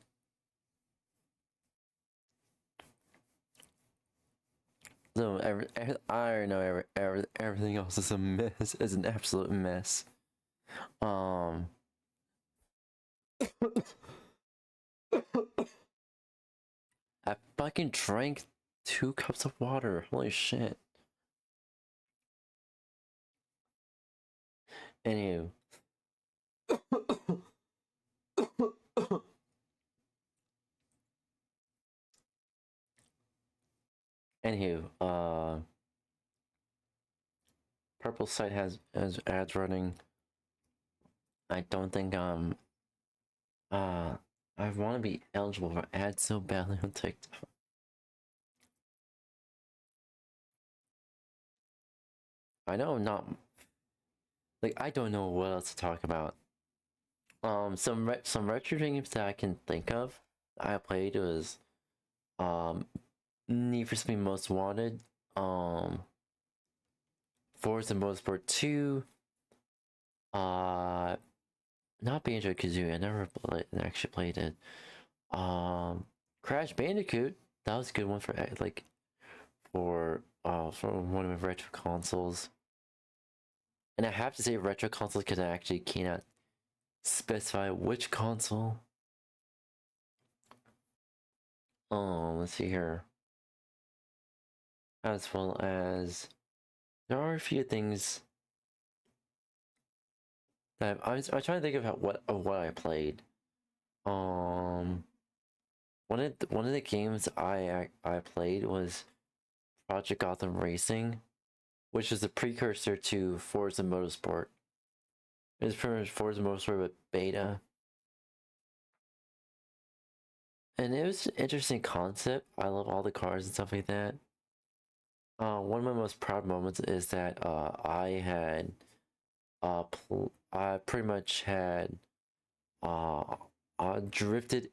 So I know everything else is a mess. Is an absolute mess. I fucking drank 2 cups of water. Holy shit. Anywho. Purple site has ads running. I don't think I want to be eligible for ads so badly on TikTok. I know I'm not, like, I don't know what else to talk about. Some retro games that I can think of I played was Need for Speed Most Wanted, Forza Motorsport 2, not Banjo-Kazooie, I never actually played it. Crash Bandicoot, that was a good one for for one of my retro consoles. And I have to say retro consoles because I actually cannot specify which console. Let's see here. As well as there are a few things that I'm trying to think of what I played. One of the games I played was Project Gotham Racing, which is the precursor to Forza Motorsport. It's pretty much Forza Motorsport with beta. And it was an interesting concept. I love all the cars and stuff like that. One of my most proud moments is that I had I pretty much had drifted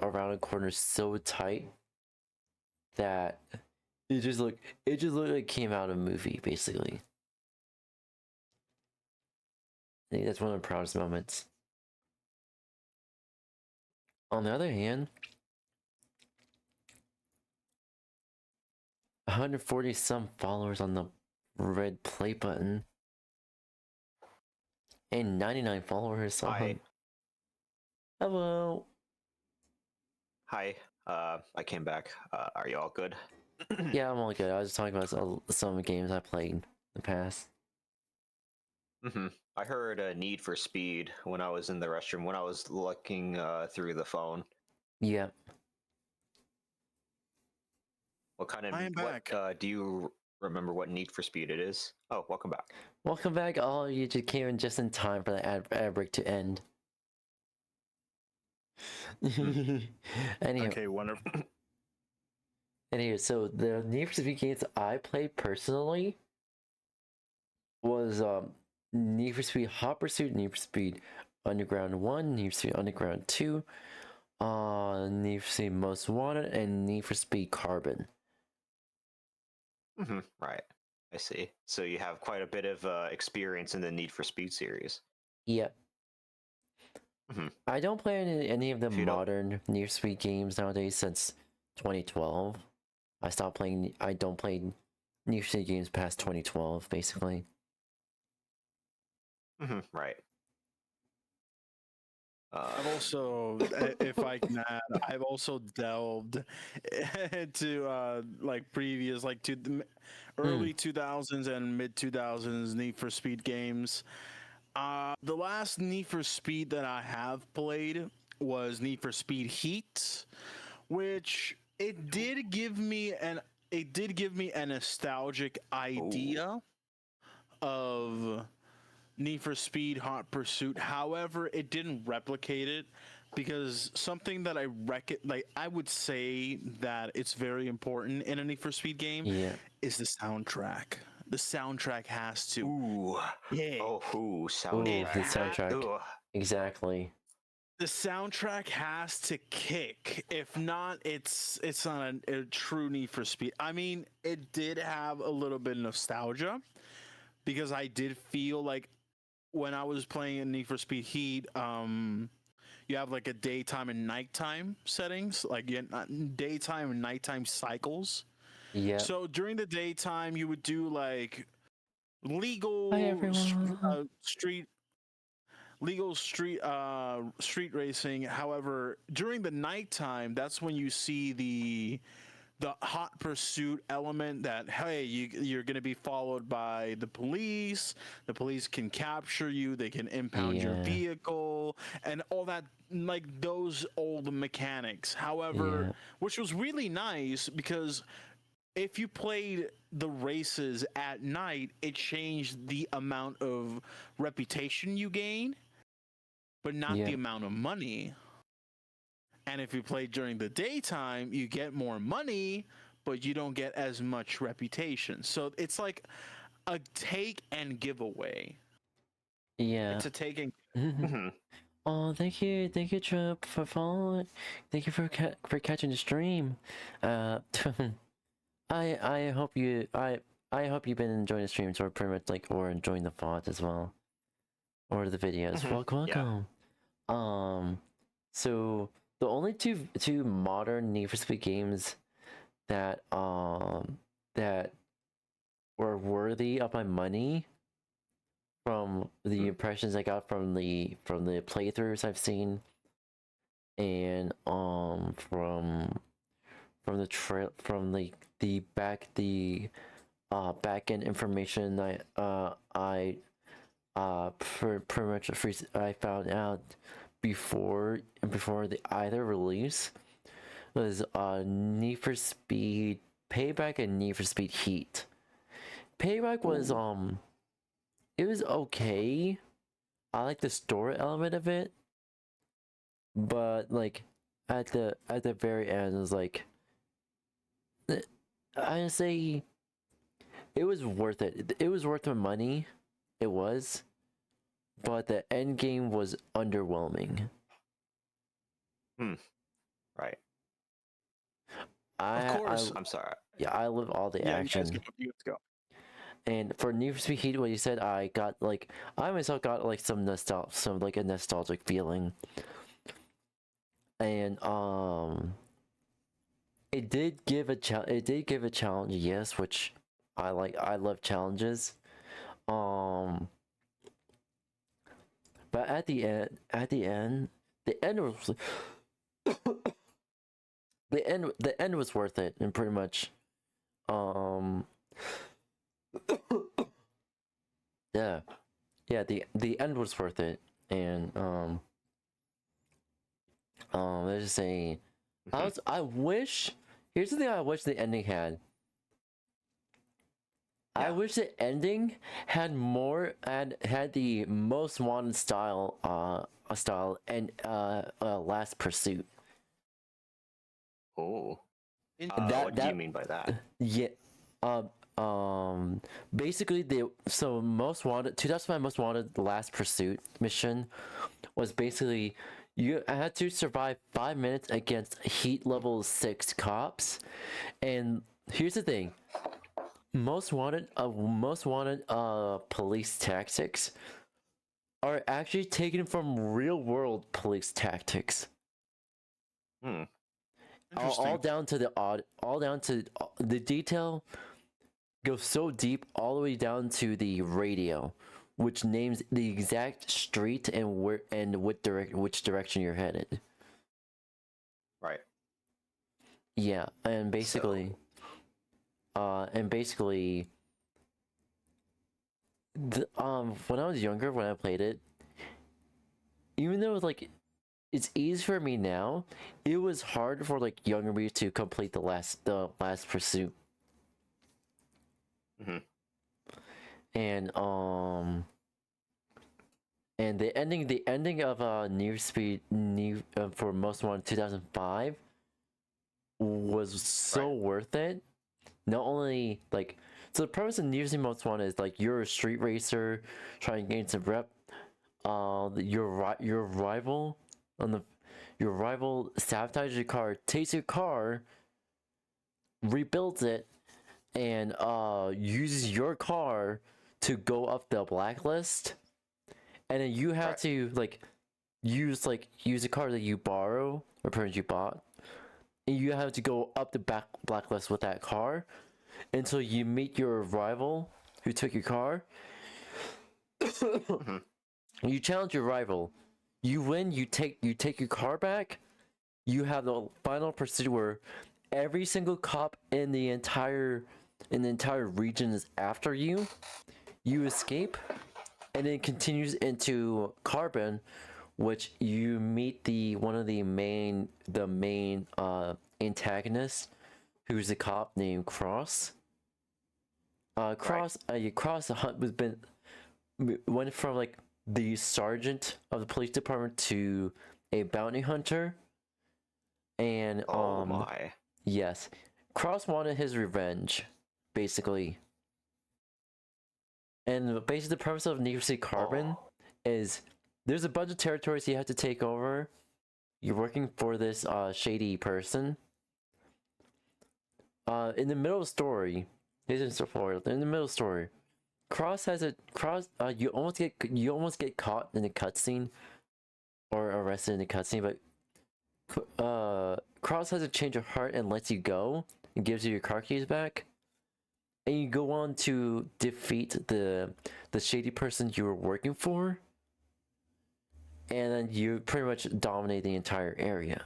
around a corner so tight that it just looked like it came out of a movie, basically. I think that's one of the proudest moments. On the other hand, 140 some followers on the red play button and 99 followers on.
Hi.
Hello.
Hi. I came back. Are you all good?
Yeah, I'm all good. I was just talking about some games I played in the past.
I heard Need for Speed when I was in the restroom when I was looking through the phone.
Yeah.
What kind of
I am back.
do you remember what Need for Speed it is? Oh, welcome back.
Welcome back. All of you just came in just in time for the ad break to end. Anyhow,
Okay, wonderful.
Anyway, so the Need for Speed games I played personally was Need for Speed Hot Pursuit, Need for Speed Underground 1, Need for Speed Underground 2, Need for Speed Most Wanted, and Need for Speed Carbon.
Right. I see. So you have quite a bit of experience in the Need for Speed series.
Yep. I don't play any of the
If you don't-
modern Need for Speed games nowadays since 2012. I stopped playing. I don't play Need for Speed games past 2012, basically.
Right.
I've also, if I can add, I've also delved into like previous, like to the early 2000s and mid 2000s Need for Speed games. The last Need for Speed that I have played was Need for Speed Heat, which it did give me a nostalgic idea of Need for Speed Hot Pursuit. However, it didn't replicate it because something that I would say that it's very important in a Need for Speed game is the soundtrack. The soundtrack has to.
Ooh.
Yeah.
Oh,
Ooh,
soundtrack.
the soundtrack.
Ugh.
Exactly.
The soundtrack has to kick. If not, it's not a true Need for Speed. I mean, it did have a little bit of nostalgia because I did feel like when I was playing in Need for Speed Heat, you have like a daytime and nighttime settings, like daytime and nighttime cycles.
Yeah.
So during the daytime, you would do like legal
Hi, everyone.
street racing. However, during the nighttime, that's when you see the hot pursuit element that, hey, you're going to be followed by the police can capture you, they can impound your vehicle and all that, like those old mechanics. However, which was really nice because if you played the races at night, it changed the amount of reputation you gain, but not the amount of money. And if you play during the daytime, you get more money, but you don't get as much reputation. So it's like a take and giveaway.
Yeah.
It's a take and.
Oh, thank you, Trip, for following. Thank you for catching the stream. I hope you've been enjoying the streams, or pretty much like, or enjoying the VODs as well, or the videos. Welcome. So the only two modern Need for Speed games that that were worthy of my money from the impressions I got from the playthroughs I've seen, and from the back end information I pretty much I found out before either release was Need for Speed Payback and Need for Speed Heat. Payback was it was okay. I like the story element of it, but like at the very end, it was like, I say it was worth it. It was worth the money. It was, but the end game was underwhelming.
Right.
Of course.
I'm sorry.
Yeah, I love all the action.
You guys go.
And for Need for Speed Heat, what you said, I myself got like a nostalgic feeling. And it did give a challenge, yes, which I like. I love challenges. But at the end, was the end was worth it, and pretty much, yeah, the end was worth it, and let's just say, I wish. Here's the thing I wish the ending had. I wish the ending had the Most Wanted style and Last Pursuit.
Oh.
What
do you mean by that?
Yeah. Basically, Most Wanted 2005 Most Wanted Last Pursuit mission was basically you had to survive 5 minutes against Heat level 6 cops, and here's the thing. Most Wanted police tactics are actually taken from real world police tactics.
Hmm.
All down to the the detail goes so deep, all the way down to the radio, which names the exact street and which direction you're headed.
Right.
Yeah, and basically, when I was younger, when I played it, even though like it's easy for me now, it was hard for like younger me to complete the last pursuit.
Mm-hmm.
And the ending of Need for Most Wanted 2005 was so worth it. Not only like, so the premise of Need for Most Wanted is like you're a street racer trying to gain some rep. Your rival sabotages your car, takes your car, rebuilds it, and uses your car to go up the blacklist. And then you have to use a car that you borrow or perhaps you bought, and you have to go up the blacklist with that car until you meet your rival who took your car. You challenge your rival, you win. You take your car back. You have the final pursuit where every single cop in the entire region is after you. You escape. And it continues into Carbon, which you meet one of the main antagonists, who's a cop named Cross. Cross went from like the sergeant of the police department to a bounty hunter, and yes, Cross wanted his revenge, basically. And basically, the premise of Need for Speed Carbon is there's a bunch of territories you have to take over. You're working for this shady person. In the middle of the story, in the middle of the story, you almost get caught in the cutscene or arrested in the cutscene, but Cross has a change of heart and lets you go and gives you your car keys back. And you go on to defeat the shady person you were working for, and then you pretty much dominate the entire area.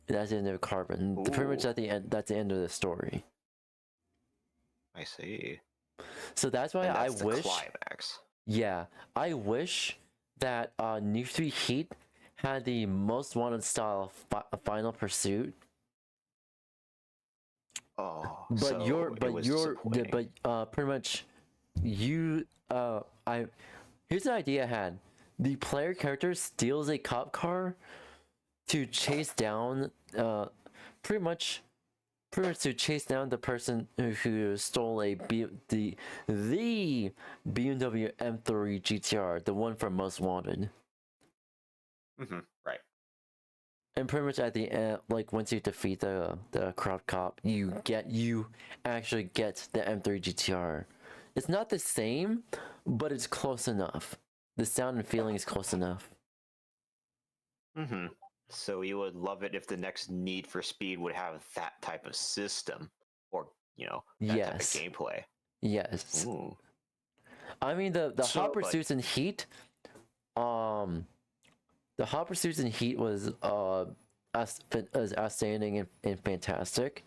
That's the end of Carbon. Pretty much at the end. That's the end of the story.
I see.
So that's why I wish.
Climax.
Yeah, I wish that Need for Speed Heat had the Most Wanted style Final Pursuit.
Oh,
but
so
pretty much here's the idea I had. The player character steals a cop car to chase down pretty much to chase down the person who stole the BMW M3 GTR, the one from Most Wanted.
Right.
And pretty much at the end, like once you defeat the corrupt cop, you actually get the M3 GTR. It's not the same, but it's close enough. The sound and feeling is close enough.
So you would love it if the next Need for Speed would have that type of system, or that type of gameplay.
Yes.
Ooh.
I mean the hot pursuits in Heat, the hot pursuits in Heat was outstanding and fantastic.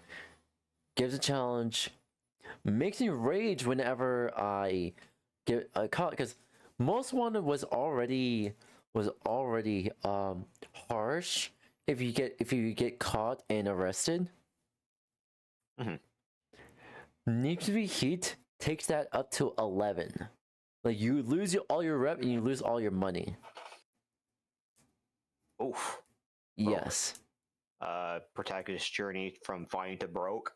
Gives a challenge, makes me rage whenever I get caught, because Most Wanted was already harsh if you get caught and arrested. Need to Be Heat takes that up to 11. Like you lose all your rep and you lose all your money.
Oof.
Yes.
Protagonist's journey from fine to broke.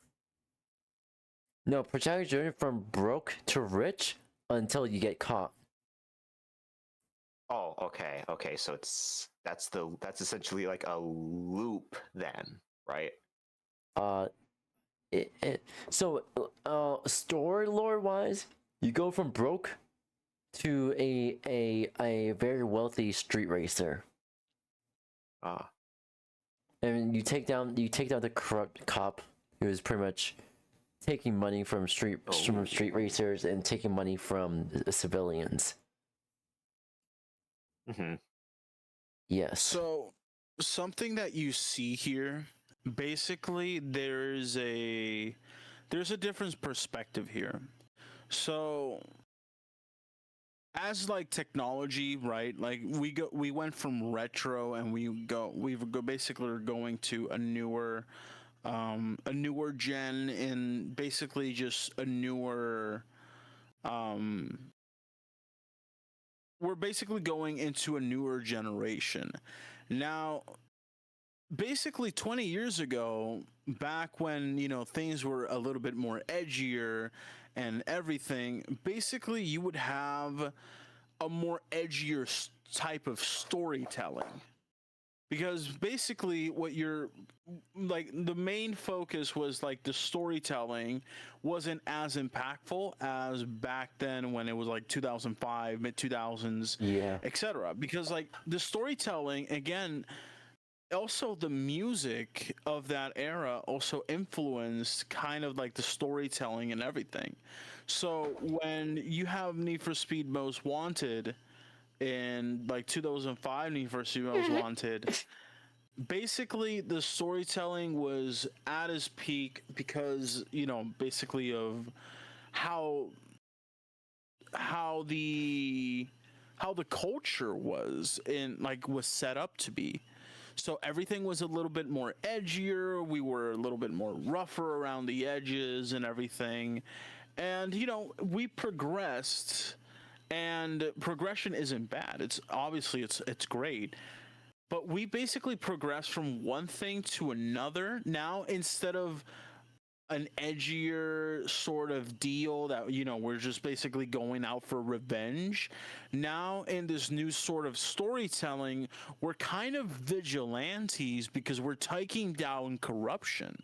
No, protagonist's journey from broke to rich until you get caught.
Oh, okay. So that's essentially like a loop then, right?
So story lore wise, you go from broke to a very wealthy street racer.
Ah.
And you take down the corrupt cop who is pretty much taking money from street racers and taking money from civilians.
Mm-hmm.
Yes.
So something that you see here, basically, there's a different perspective here. So as like technology, right? Like we went from retro and basically are going to a newer gen, and basically just a newer we're basically going into a newer generation. Now, basically 20 years ago, back when, things were a little bit more edgier and everything, basically you would have a more edgier type of storytelling. Because basically what you're like, the main focus was like the storytelling wasn't as impactful as back then when it was like 2005, mid 2000s, etc. Because like the storytelling, again, also the music of that era also influenced kind of like the storytelling and everything. So when you have Need for Speed Most Wanted in like 2005, Need for Speed Most Wanted, basically the storytelling was at its peak because, basically of how the culture was set up to be. So everything was a little bit more edgier. We were a little bit more rougher around the edges and everything. And, we progressed, and progression isn't bad. It's obviously it's great. But we basically progressed from one thing to another. Now, instead of an edgier sort of deal that, we're just basically going out for revenge. Now, in this new sort of storytelling, we're kind of vigilantes because we're taking down corruption.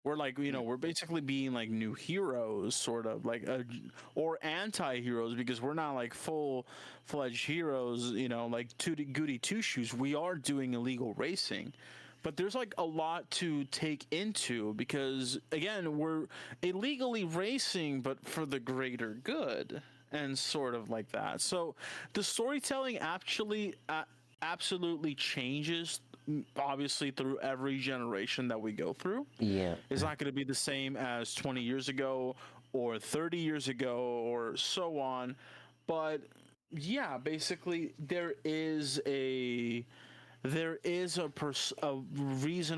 We're like, we're basically being like new heroes, sort of like, or anti-heroes, because we're not like full-fledged heroes, like goody two-shoes. We are doing illegal racing. But there's like a lot to take into because, again, we're illegally racing, but for the greater good and sort of like that. So the storytelling actually absolutely changes, obviously, through every generation that we go through.
Yeah.
It's not going to be the same as 20 years ago or 30 years ago or so on. But yeah, basically there is a reason,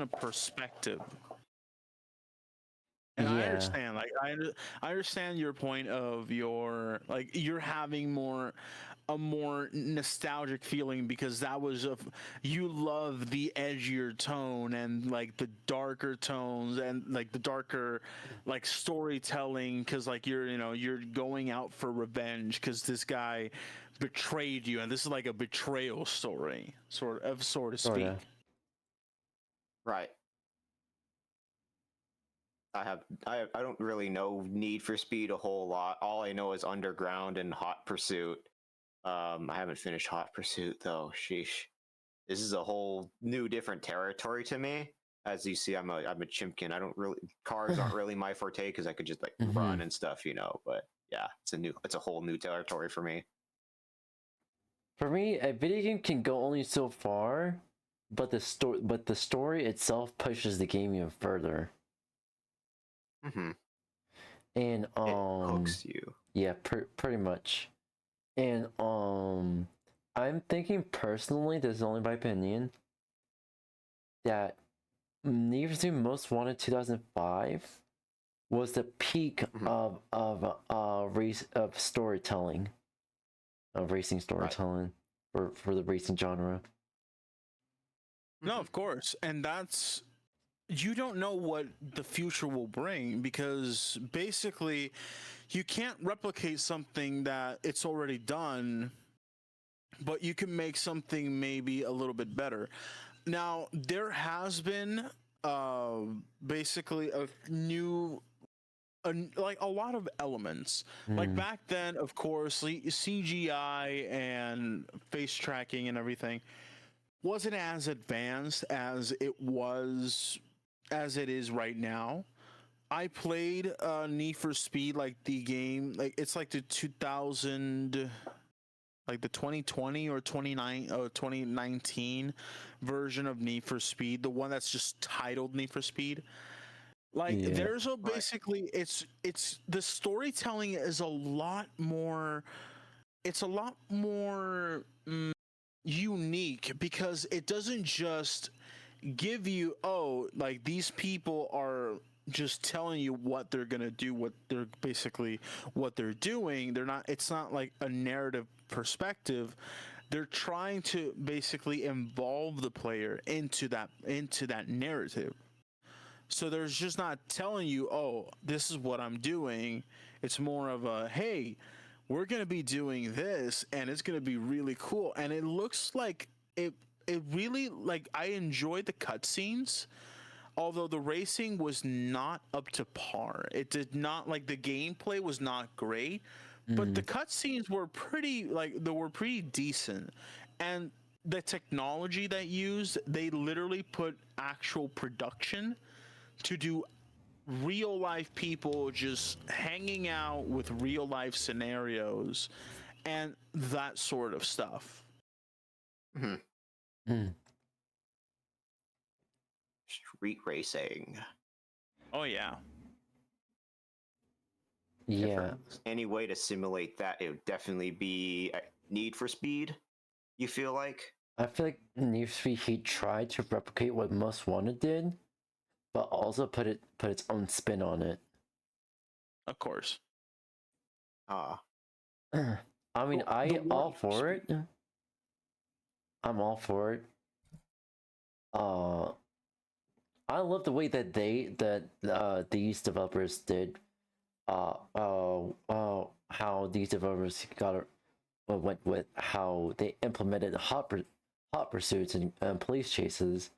a perspective. And I understand, like, I understand your point of you're having a more nostalgic feeling because that was you love the edgier tone and like the darker tones and like the darker like storytelling because like you're going out for revenge because this guy betrayed you, and this is like a betrayal story, sort of speak.
Right. I don't really know Need for Speed a whole lot. All I know is Underground and Hot Pursuit. I haven't finished Hot Pursuit though. Sheesh. This is a whole new different territory to me. As you see, I'm a chimpkin. Cars aren't really my forte because I could just like run and stuff, But yeah, it's a whole new territory for me.
For me, a video game can go only so far, but the story itself pushes the game even further.
Mm-hmm.
And
it hooks you.
Yeah, pretty much. And I'm thinking personally, this is only my opinion, that Need for Speed Most Wanted 2005 was the peak of storytelling. Of racing storytelling for the racing genre.
No, of course. And that's, you don't know what the future will bring because basically you can't replicate something that it's already done, but you can make something maybe a little bit better. Now, there has been basically a new like a lot of elements. Like back then, of course, CGI and face tracking and everything wasn't as advanced as it is right now. I played Need for Speed, like the game, like it's like the 2000, like the 2020 or 2019 version of Need for Speed, the one that's just titled Need for Speed. Like there's a basically it's the storytelling is a lot more. It's a lot more unique because it doesn't just give you like these people are just telling you what they're gonna do, what they're doing. It's not like a narrative perspective. They're trying to basically involve the player into that narrative. So there's just not telling you, this is what I'm doing. It's more of a, hey, we're gonna be doing this and it's gonna be really cool. And it looks like it really, like, I enjoyed the cutscenes. Although the racing was not up to par. It did not, like, the gameplay was not great, but the cutscenes were pretty decent. And the technology that used, they literally put actual production to do real life people just hanging out with real life scenarios and that sort of stuff.
Street racing.
Oh yeah.
Yeah.
Any way to simulate that, it would definitely be Need for Speed, you feel like?
I feel like Need for Speed, he tried to replicate what Most Wanted did, but also put its own spin on it.
Of course.
I mean, I'm all for it. I love the way that these developers did how these developers went with how they implemented hot pursuits and police chases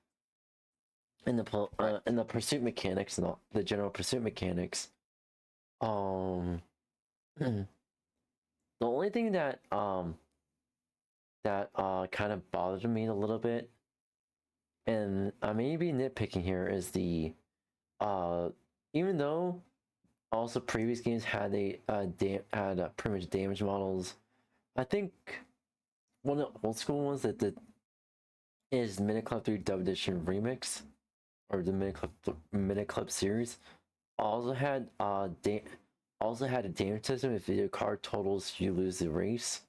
and the pursuit mechanics and the general pursuit mechanics. The only thing that kind of bothered me a little bit, and I may be nitpicking here, is the even though also previous games had pretty much damage models, I think one of the old school ones that is Minute Club 3 Dub Edition Remix, or the Minute Club series, also had a damage system. If your car totals, you lose the race.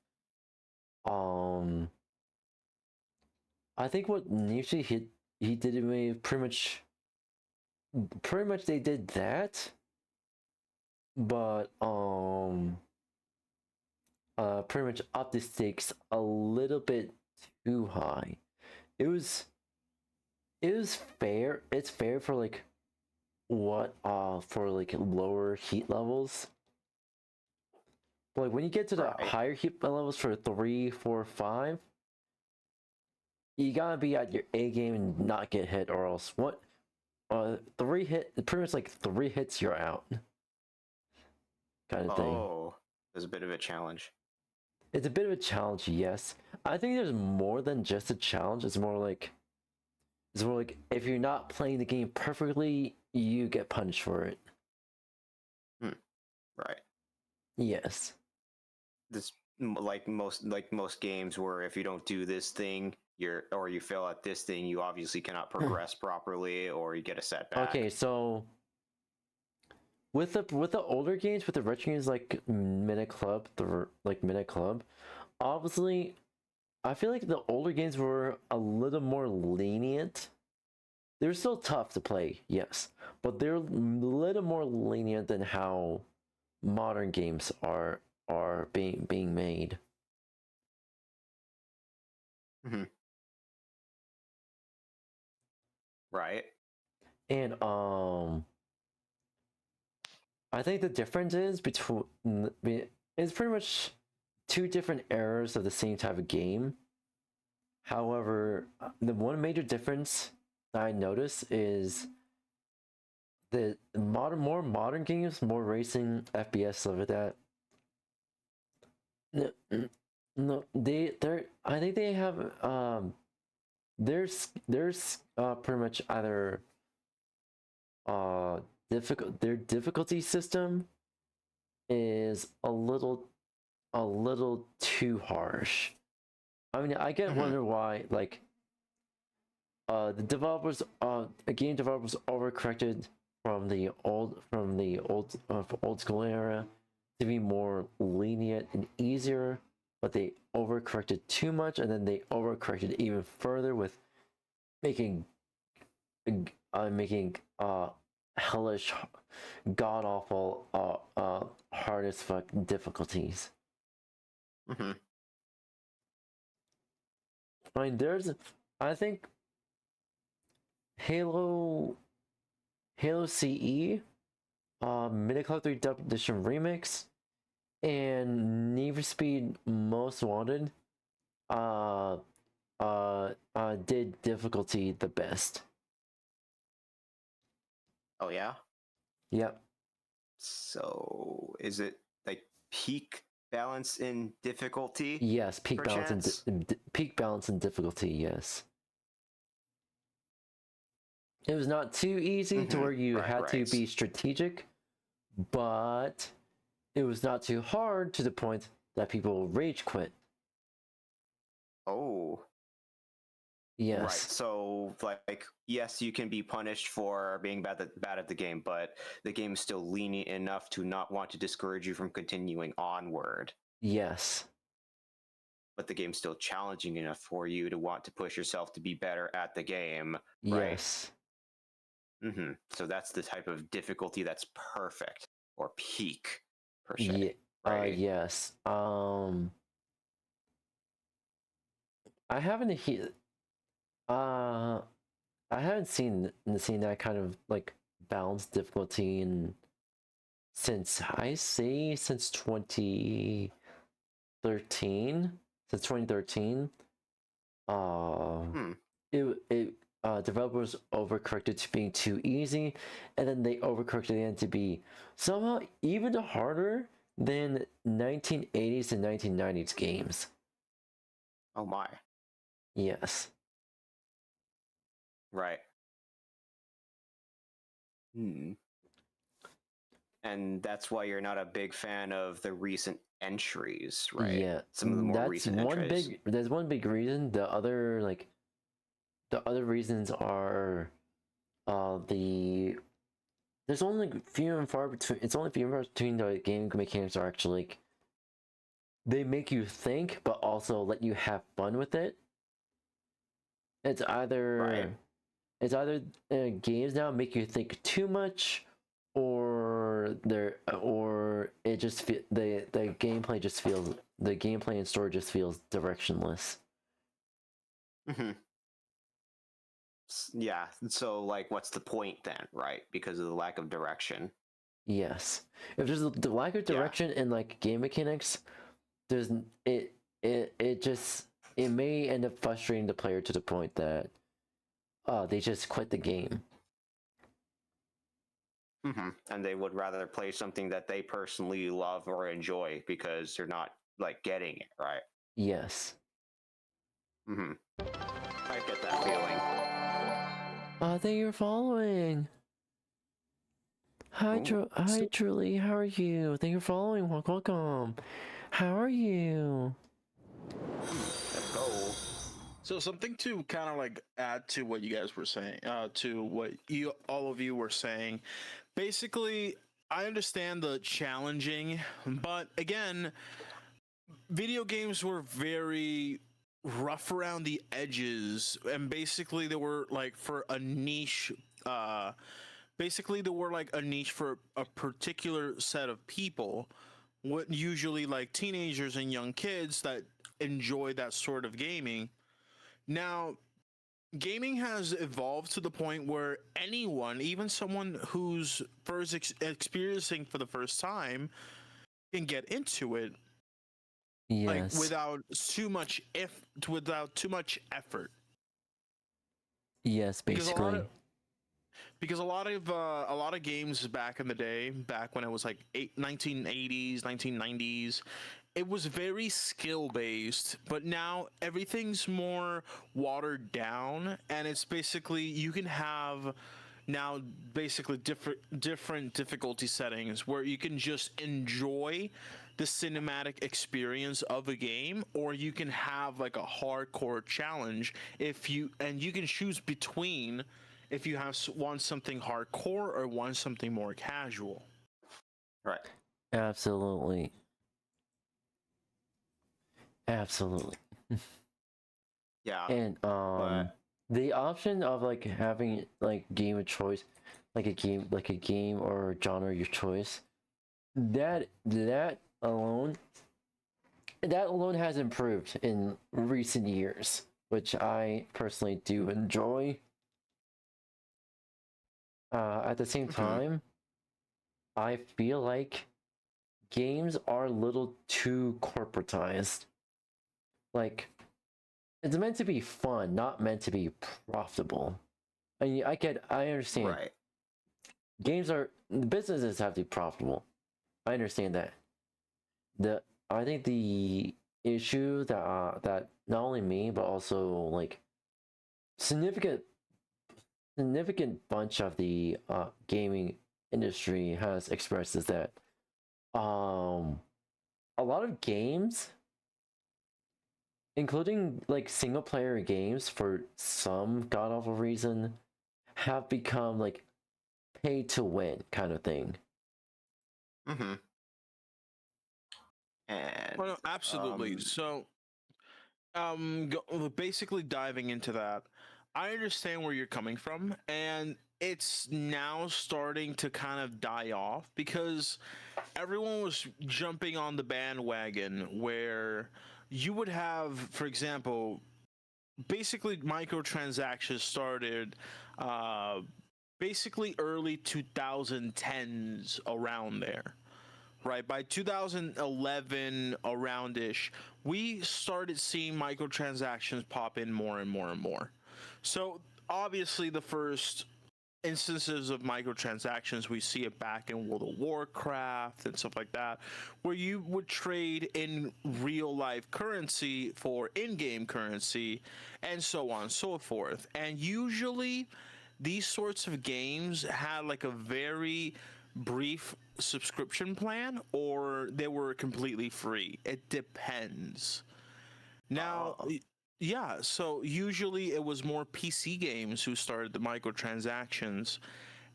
I think what Nishi he did it with pretty much they did that, but pretty much up the stakes a little bit too high. It was fair. It's fair for like what for like lower heat levels. But like when you get to the higher heat levels for 3, 4, 5, you gotta be at your A game and not get hit, or else pretty much like 3 hits you're out. Kind of thing.
Oh, there's a bit of a challenge.
It's a bit of a challenge, yes. I think there's more than just a challenge. It's more like if you're not playing the game perfectly, you get punished for it.
Right.
Yes.
This like most games where if you don't do this thing, you fail at this thing, you obviously cannot progress properly, or you get a setback.
Okay, so with the older games, with the retro games like Minute Club, obviously, I feel like the older games were a little more lenient. They're still tough to play, yes, but they're a little more lenient than how modern games are being made.
Right.
And I think the difference is it's pretty much 2 different eras of the same type of game. However, the one major difference that I notice is the more modern games, more racing FPS stuff like that. No, I think they have there's pretty much either their difficulty system is a little too harsh. I mean, I get wonder why, like, the developers, game developers overcorrected from the old school era to be more lenient and easier, but they overcorrected too much, and then they overcorrected even further with making hellish, god awful, hard as fuck difficulties. I mean, I think Halo CE, Midnight Club 3 Dub Edition Remix, and Need for Speed Most Wanted did difficulty the best.
Oh yeah?
Yep.
So is it like peak balance in difficulty?
Yes, peak balance and difficulty, yes. It was not too easy to where you had to be strategic, but it was not too hard to the point that people rage quit.
Oh.
Yes.
Right. So, like, yes, you can be punished for being bad at the game, but the game is still lenient enough to not want to discourage you from continuing onward.
Yes.
But the game's still challenging enough for you to want to push yourself to be better at the game.
Yes.
Right? So that's the type of difficulty that's perfect or peak per se. Right?
Yes. I haven't seen that kind of like balanced difficulty since 2013. Since 2013, developers overcorrected to being too easy, and then they overcorrected again to be somehow even harder than 1980s and 1990s games.
Oh my.
Yes.
Right. And that's why you're not a big fan of the recent entries, right?
Yeah.
Some of the more recent entries.
There's one big reason. The other reasons are there's only few and far between. It's only few and far between the game mechanics are actually like, they make you think, but also let you have fun with it. It's either games now make you think too much, or it just the gameplay and story just feels directionless.
Yeah, so like, what's the point then, right? Because of the lack of direction.
Yes, if there's the lack of direction in like game mechanics, it may end up frustrating the player to the point that they just quit the game.
And they would rather play something that they personally love or enjoy because they're not like getting it, right?
Yes.
I get that feeling.
Thank you for following. Hi, Truly. How are you? Thank you for following. Welcome. How are you?
Let's go.
So something to kind of like add to what you guys were saying, to what all of you were saying. Basically, I understand the challenging, but again, video games were very rough around the edges, and basically they were like for a niche. Basically, they were like a niche for a particular set of people. What usually like teenagers and young kids that enjoy that sort of gaming. Now, gaming has evolved to the point where anyone, even someone who's first experiencing for the first time, can get into it.
Yes.
Like without too much effort.
Yes, basically.
because a lot of games back in the day, back when it was like 1980s, 1990s, it was very skill based, but now everything's more watered down, and it's basically you can have now basically different difficulty settings where you can just enjoy the cinematic experience of a game, or you can have like a hardcore challenge and you can choose between if you want something hardcore or want something more casual.
Right.
Absolutely. Absolutely.
Yeah.
And the option of like having like game of choice, like a game or genre of your choice, that alone has improved in recent years, which I personally do enjoy. At the same time, I feel like games are a little too corporatized. Like, it's meant to be fun, not meant to be profitable. I mean, I understand.
Right.
Businesses have to be profitable. I understand that. I think the issue that not only me but also like significant bunch of the gaming industry has expressed is that a lot of games, including like single player games, for some god awful reason, have become like pay to win kind of thing.
Mm-hmm. And
Well, no, absolutely. So, basically diving into that, I understand where you're coming from, and it's now starting to kind of die off because everyone was jumping on the bandwagon where you would have, for example, basically microtransactions started basically early 2010s around there. Right, by 2011 around-ish, we started seeing microtransactions pop in more and more and more. So obviously the first instances of microtransactions, we see it back in World of Warcraft and stuff like that, where you would trade in real life currency for in-game currency and so on and so forth. And usually these sorts of games had like a very brief subscription plan, or they were completely free. It depends. Now, yeah, so usually it was more PC games who started the microtransactions.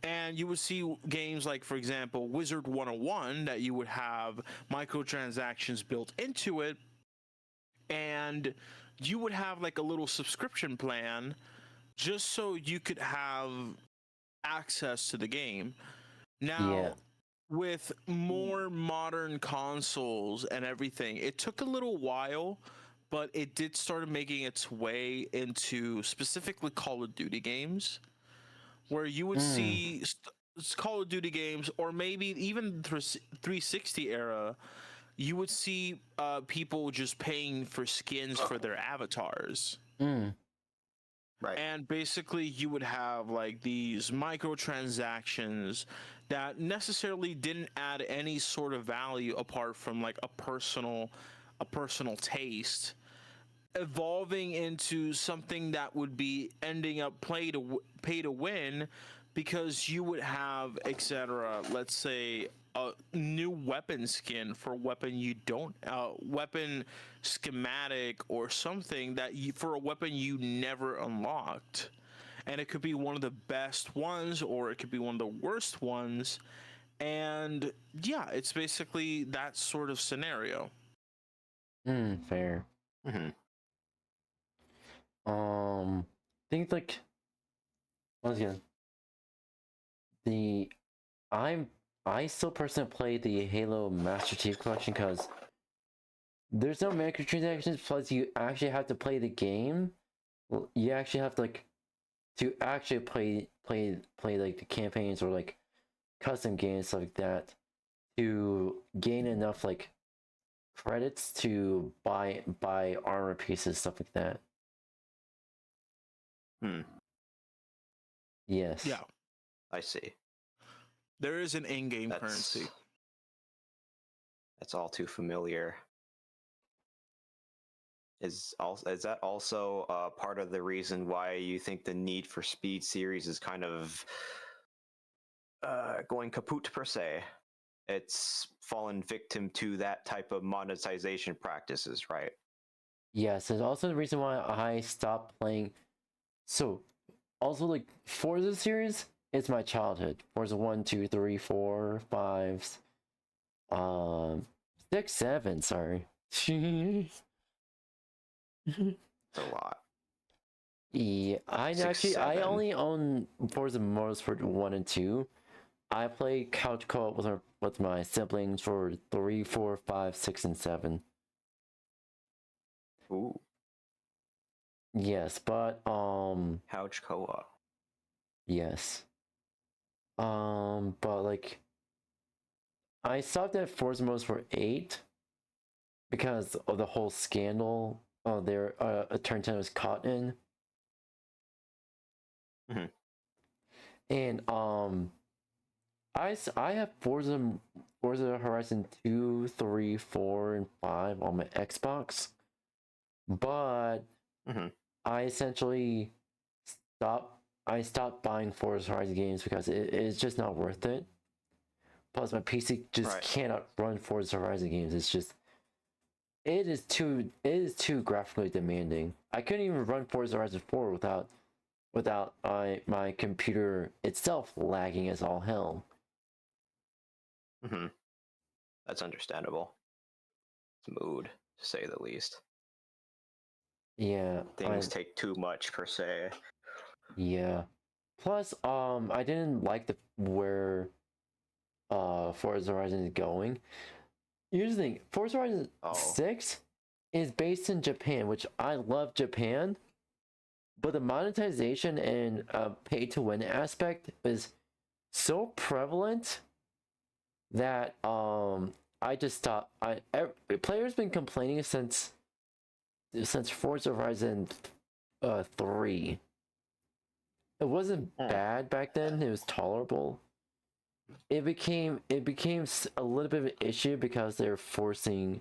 And you would see games like, for example, Wizard 101, that you would have microtransactions built into it. And you would have like a little subscription plan just so you could have access to the game. Now, with more modern consoles and everything, it took a little while, but it did start making its way into specifically Call of Duty games, where you would see Call of Duty games, or maybe even 360 era, you would see people just paying for skins for their avatars.
Right.
And basically you would have like these microtransactions that necessarily didn't add any sort of value apart from like a personal taste, evolving into something that would be ending up pay to win, because you would have, etc., let's say a new weapon skin for a weapon you don't weapon schematic or something that for a weapon you never unlocked, and it could be one of the best ones or it could be one of the worst ones. And yeah, it's basically that sort of scenario.
Fair. Things like, once again, I still personally play the Halo Master Chief Collection because there's no microtransactions, plus you actually have to play the game. Well, you actually have to like to actually play like the campaigns or like custom games, stuff like that, to gain enough like credits to buy armor pieces, stuff like that. Yes.
Yeah.
I see.
There is an in-game currency.
That's all too familiar. Is that also part of the reason why you think the Need for Speed series is kind of going kaput per se? It's fallen victim to that type of monetization practices, right?
Yes, and also the reason why I stopped playing. So, also like Forza series, it's my childhood. Forza 1, 2, 3, 4, 5, 6, 7. Sorry.
It's a lot.
Yeah, I
6,
actually
7.
I only own Forza Motorsport 1 and 2. I play couch co-op with my siblings for 3, 4, 5, 6, and 7.
Ooh.
Yes, but
Couch co-op.
yes. But like I stopped at Forza Motorsport 8 because of the whole scandal their Turn 10 was caught in.
Mhm.
And I have Forza Horizon 2, 3, 4, and 5 on my Xbox. But
Mhm.
I essentially stopped buying Forza Horizon games because it's just not worth it. Plus my PC just
Right.
cannot run Forza Horizon games. It's just it is too graphically demanding. I couldn't even run Forza Horizon 4 without my computer itself lagging as all hell.
Mhm. That's understandable. It's mood, to say the least.
Yeah,
Things take too much per se.
yeah. Plus, I didn't like where Forza Horizon is going. Here's the thing: Forza Horizon 6 is based in Japan, which I love Japan, but the monetization and pay to win aspect is so prevalent that I just stopped. Players been complaining since Forza Horizon 3. It wasn't bad back then. It was tolerable. It became a little bit of an issue because they're forcing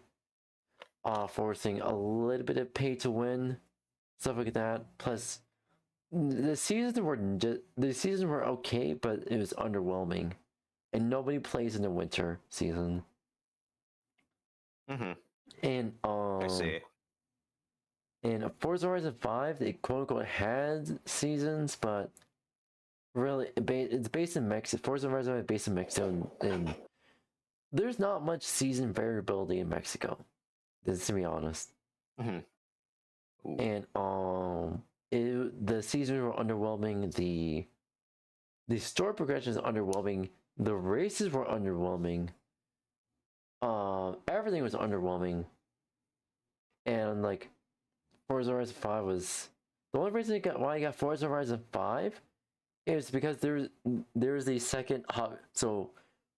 a little bit of pay to win, stuff like that. Plus, the seasons were okay, but it was underwhelming, and nobody plays in the winter season.
Mhm.
And
I see.
And Forza Horizon 5, they quote unquote had seasons, but really, it's based in Mexico. Forza Horizon is based in Mexico, and there's not much season variability in Mexico, to be honest.
Mhm. Ooh.
And the seasons were underwhelming. The story progression is underwhelming. The races were underwhelming. Everything was underwhelming. And like Forza Horizon 5 was the only reason why I got Forza Horizon 5 is because there's the second so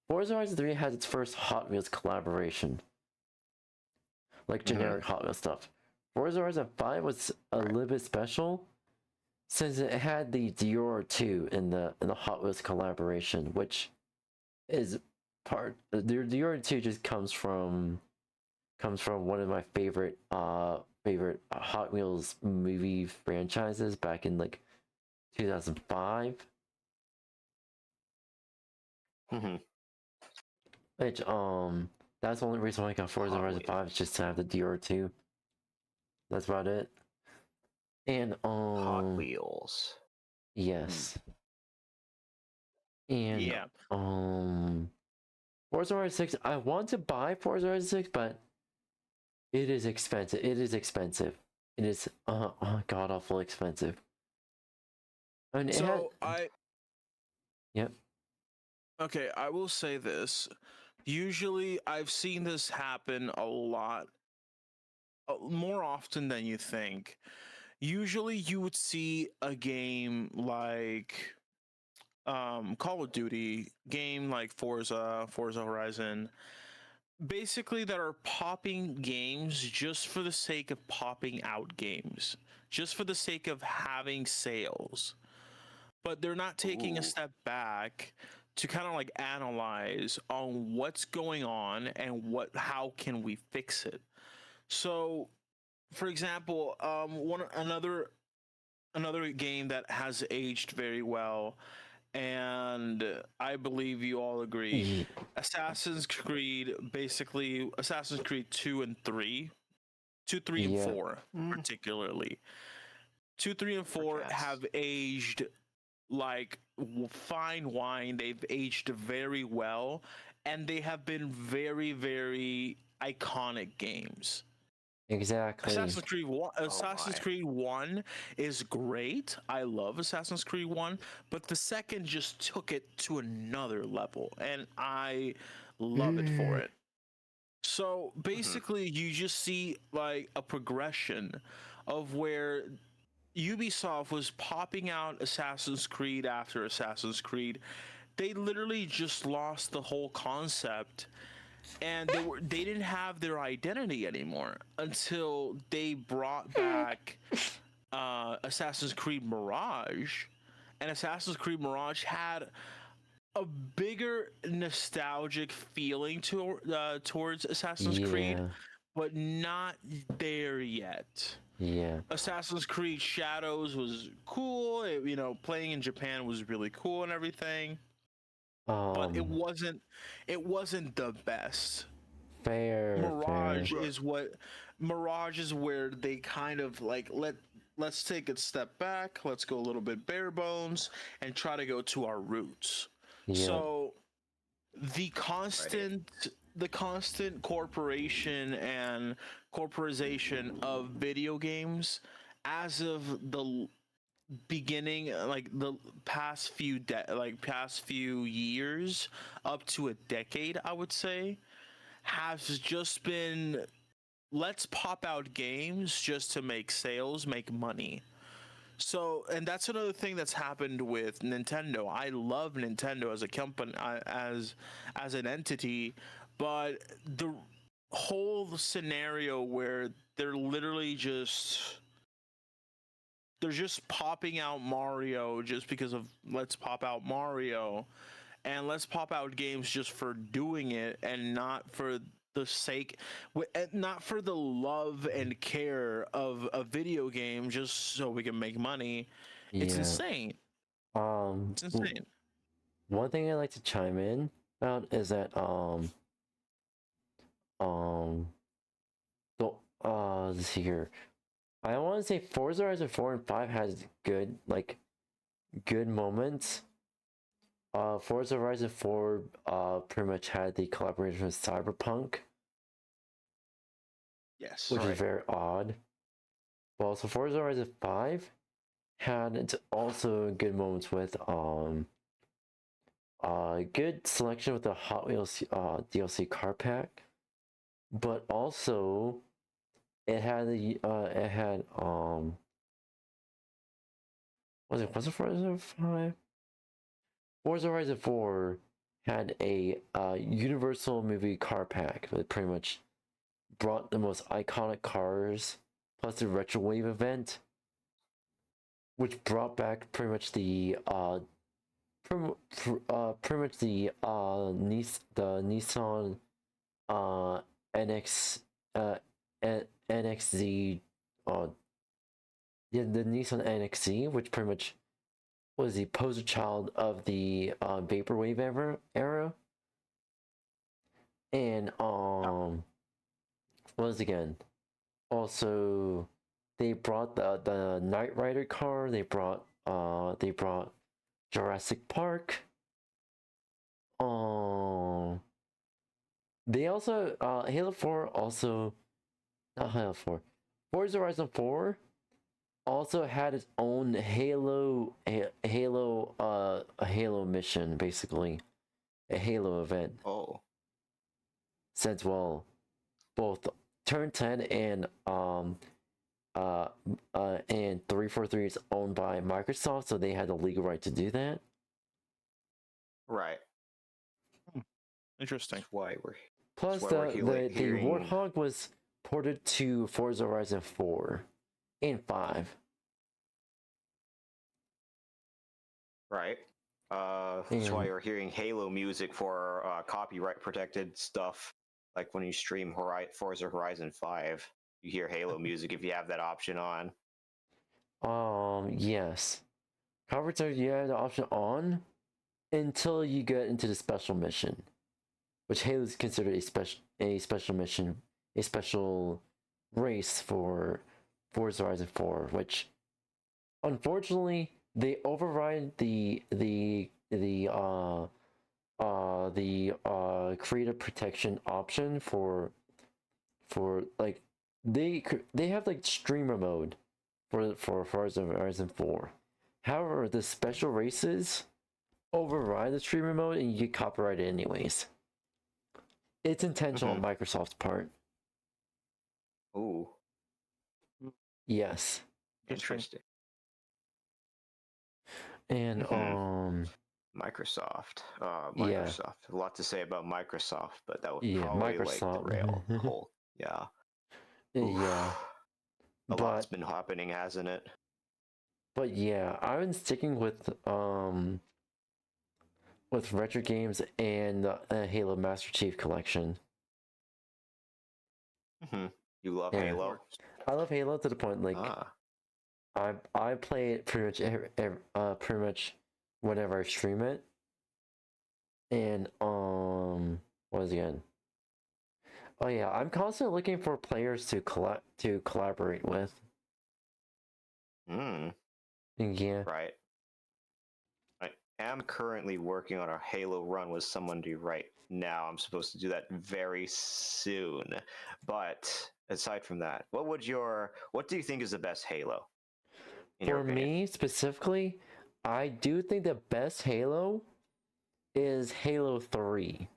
Forza Horizon 3 has its first Hot Wheels collaboration, like generic Hot Wheels stuff. Forza Horizon 5 was a little bit special since it had the Dior 2 in the Hot Wheels collaboration, which is the Dior 2 just comes from one of my favorite Hot Wheels movie franchises back in like 2005.
Mhm.
Which that's the only reason why I got Forza Horizon 5 is just to have the Dior 2. That's about it. And
Hot Wheels.
yes. And
Yeah.
Forza Horizon 6, I want to buy Forza Horizon 6, but it is expensive. It is expensive. It is god awful expensive. I mean, Yep.
Okay, I will say this. Usually, I've seen this happen a lot, more often than you think. Usually, you would see a game like Call of Duty, game like Forza Horizon, basically that are popping games just for the sake of popping out games, just for the sake of having sales. but they're not taking a
Ooh.
step back to kind of like analyze on what's going on and how can we fix it. So, for example, another game that has aged very well, and I believe you all agree, Assassin's Creed 2 and 3, 2, 3, and
Yeah.
4 particularly. 2, 3, and 4
Yes.
have aged like fine wine. They've aged very well, and they have been very, very iconic games.
Exactly.
Assassin's Creed 1,
my.
Creed 1 is great. I love Assassin's Creed 1, but the second just took it to another level, and I love it for it. So basically, you just see like a progression of where Ubisoft was popping out Assassin's Creed after Assassin's Creed. They literally just lost the whole concept, and they didn't have their identity anymore until they brought back Assassin's Creed Mirage, and Assassin's Creed Mirage had a bigger nostalgic feeling towards Assassin's Creed,
Yeah.
but not there yet.
Yeah.
Assassin's Creed Shadows was cool. Playing in Japan was really cool and everything, but it wasn't the best.
Fair.
Mirage
fair.
is where they kind of like let's take a step back, let's go a little bit bare bones and try to go to our roots.
Yeah.
So the constant corporation and corporatization of video games as of the beginning, like the past few years up to a decade, I would say, has just been, let's pop out games just to make sales, make money. So, and that's another thing that's happened with Nintendo. I love Nintendo as a company, as an entity, but the whole scenario where they're just popping out Mario just because of let's pop out Mario, and let's pop out games just for doing it and not for the sake, not for the love and care of a video game just so we can make money. It's
Yeah.
insane. It's insane.
One thing I'd like to chime in about is that let's see here. I want to say Forza Horizon 4 and 5 has good moments. Forza Horizon 4 pretty much had the collaboration with Cyberpunk,
Yes.
which is very odd. But also Forza Horizon 5 had also good moments with good selection with the Hot Wheels DLC car pack, but also it had was it Forza Horizon 5? Forza Horizon 4 had a Universal movie car pack that pretty much brought the most iconic cars, plus the Retro Wave event, which brought back pretty much the Nissan NX NXZ the Nissan NXZ, which pretty much was the poster child of the vaporwave era. And what was it again? Also, they brought the Knight Rider car. They brought Jurassic Park. They also Halo 4 also, not Halo 4. Forza Horizon 4 also had its own a Halo mission, basically a Halo event.
Oh.
Since both Turn 10 and 343 is owned by Microsoft, so they had the legal right to do that.
Right.
Interesting.
That's why we're
Plus,
that's why
the
hearing...
Warthog was ported to Forza Horizon 4 and 5.
Right. That's why you're hearing Halo music for copyright protected stuff. Like when you stream Forza Horizon 5, you hear Halo music if you have that option on.
Yes. However, you have the option on until you get into the special mission, which Halo is considered a special mission, a special race for Forza Horizon 4, which unfortunately they override the creative protection option for like they have like streamer mode for Forza Horizon 4. However, the special races override the streamer mode and you get copyrighted anyways. It's intentional on Microsoft's part.
Ooh.
Yes.
Interesting.
And
Microsoft.
Yeah.
A lot to say about Microsoft, but that would
Yeah,
probably
Microsoft.
like derail the whole. Yeah.
Yeah.
A lot's been happening, hasn't it?
But yeah, I've been sticking with retro games and Halo Master Chief Collection.
You love
Yeah.
Halo?
I love Halo to the point like I play it pretty much whenever I stream it. And what was it again? Oh yeah, I'm constantly looking for players to collaborate with. Yeah.
Right. I am currently working on a Halo run with someone right now. I'm supposed to do that very soon. But aside from that, what do you think is the best Halo?
For me specifically, I do think the best Halo is Halo 3.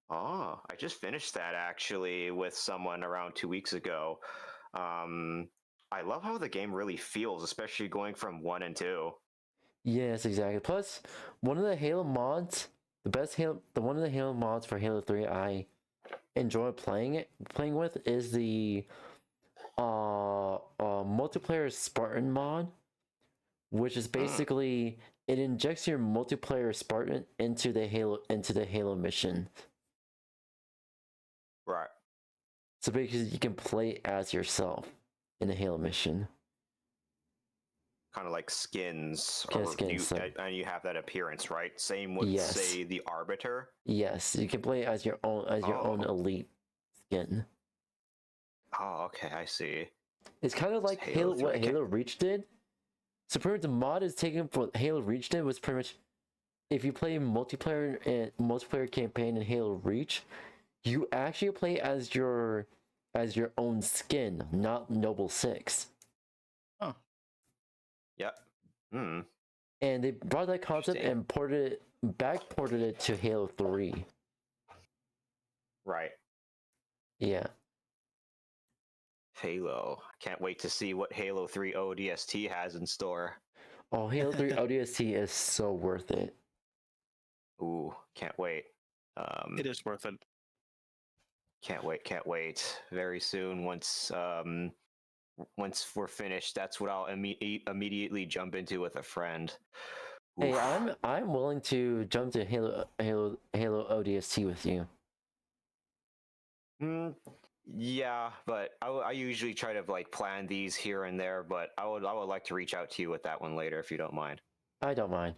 Oh, I just finished that actually with someone around 2 weeks ago. I love how the game really feels, especially going from 1 and 2.
Yes, exactly. Plus, one of the Halo mods, one of the Halo mods for Halo 3 I enjoy playing with is the multiplayer Spartan mod, which is basically it injects your multiplayer Spartan into the Halo mission.
Right.
So basically you can play as yourself in a Halo mission.
Kind of like skins. And you have that appearance, right? Same with say the Arbiter.
Yes, you can play as your own elite skin.
Oh, okay, I see.
It's kind of like what Halo Reach did. So pretty much the mod is taken for Halo Reach did was pretty much if you play multiplayer campaign in Halo Reach, you actually play as your own skin, not Noble 6.
Huh.
Yep.
And they brought that concept and ported it to Halo 3.
Right.
Yeah.
Halo. Can't wait to see what Halo 3 ODST has in store.
Oh, Halo 3 ODST is so worth it.
Ooh, can't wait.
It is worth it.
Can't wait. Very soon, once we're finished, that's what I'll immediately jump into with a friend. Oof.
Hey, I'm willing to jump to Halo ODST with you.
Yeah, but I usually try to like plan these here and there, but I would like to reach out to you with that one later if you don't mind.
I don't mind.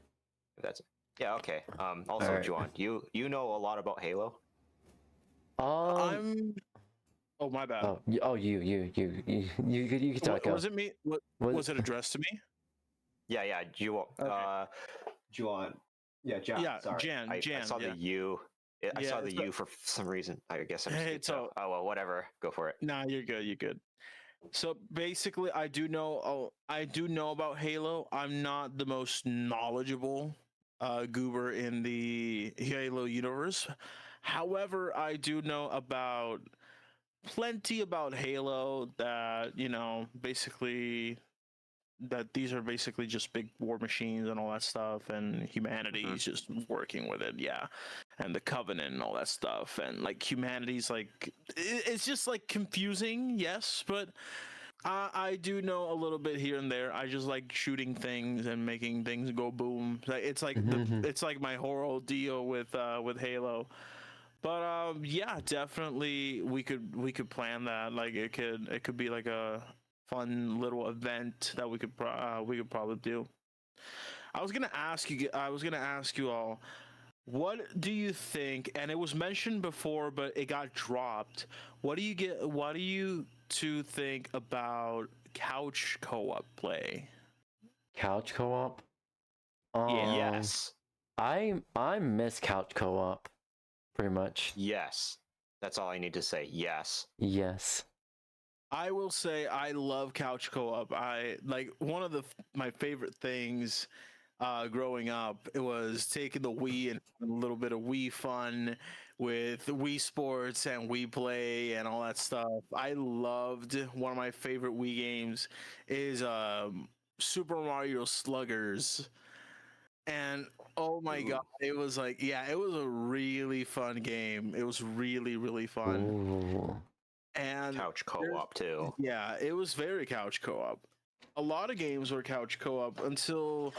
If that's it. Yeah, okay. Also, right. Juan, you know a lot about Halo?
Oh, my bad.
You can talk.
Was it me? Was it addressed to me?
Yeah, Juan.
Okay.
Juan. Yeah, Jan.
Yeah,
sorry.
Jan.
I saw the U. I saw the U for some reason. I guess I'm just oh well, whatever. Go for it.
Nah, you're good. So basically, I do know about Halo. I'm not the most knowledgeable goober in the Halo universe. However, I do know plenty about Halo that, basically that these are basically just big war machines and all that stuff, and humanity is just working with it, and the Covenant and all that stuff, and like humanity's like it's just like confusing, yes, but I do know a little bit here and there. I just like shooting things and making things go boom. It's like it's like my whole deal with Halo. But yeah, definitely we could plan that. Like it could be like a fun little event that we could probably do. I was gonna ask you all, what do you think? And it was mentioned before, but it got dropped. What do you two think about couch co-op play?
Couch co-op.
Yeah.
Yes.
I miss couch co-op pretty much.
Yes. That's all I need to say. Yes.
Yes.
I will say I love couch co-op. I like one of my favorite things growing up. It was taking the Wii and a little bit of Wii fun with Wii Sports and Wii Play and all that stuff. I loved one of my favorite Wii games is Super Mario Sluggers. And oh my god, it was like, yeah, it was a really fun game. It was really, really fun.
Ooh.
And
Couch co-op too.
yeah, it was very couch co-op. A lot of games were couch co-op until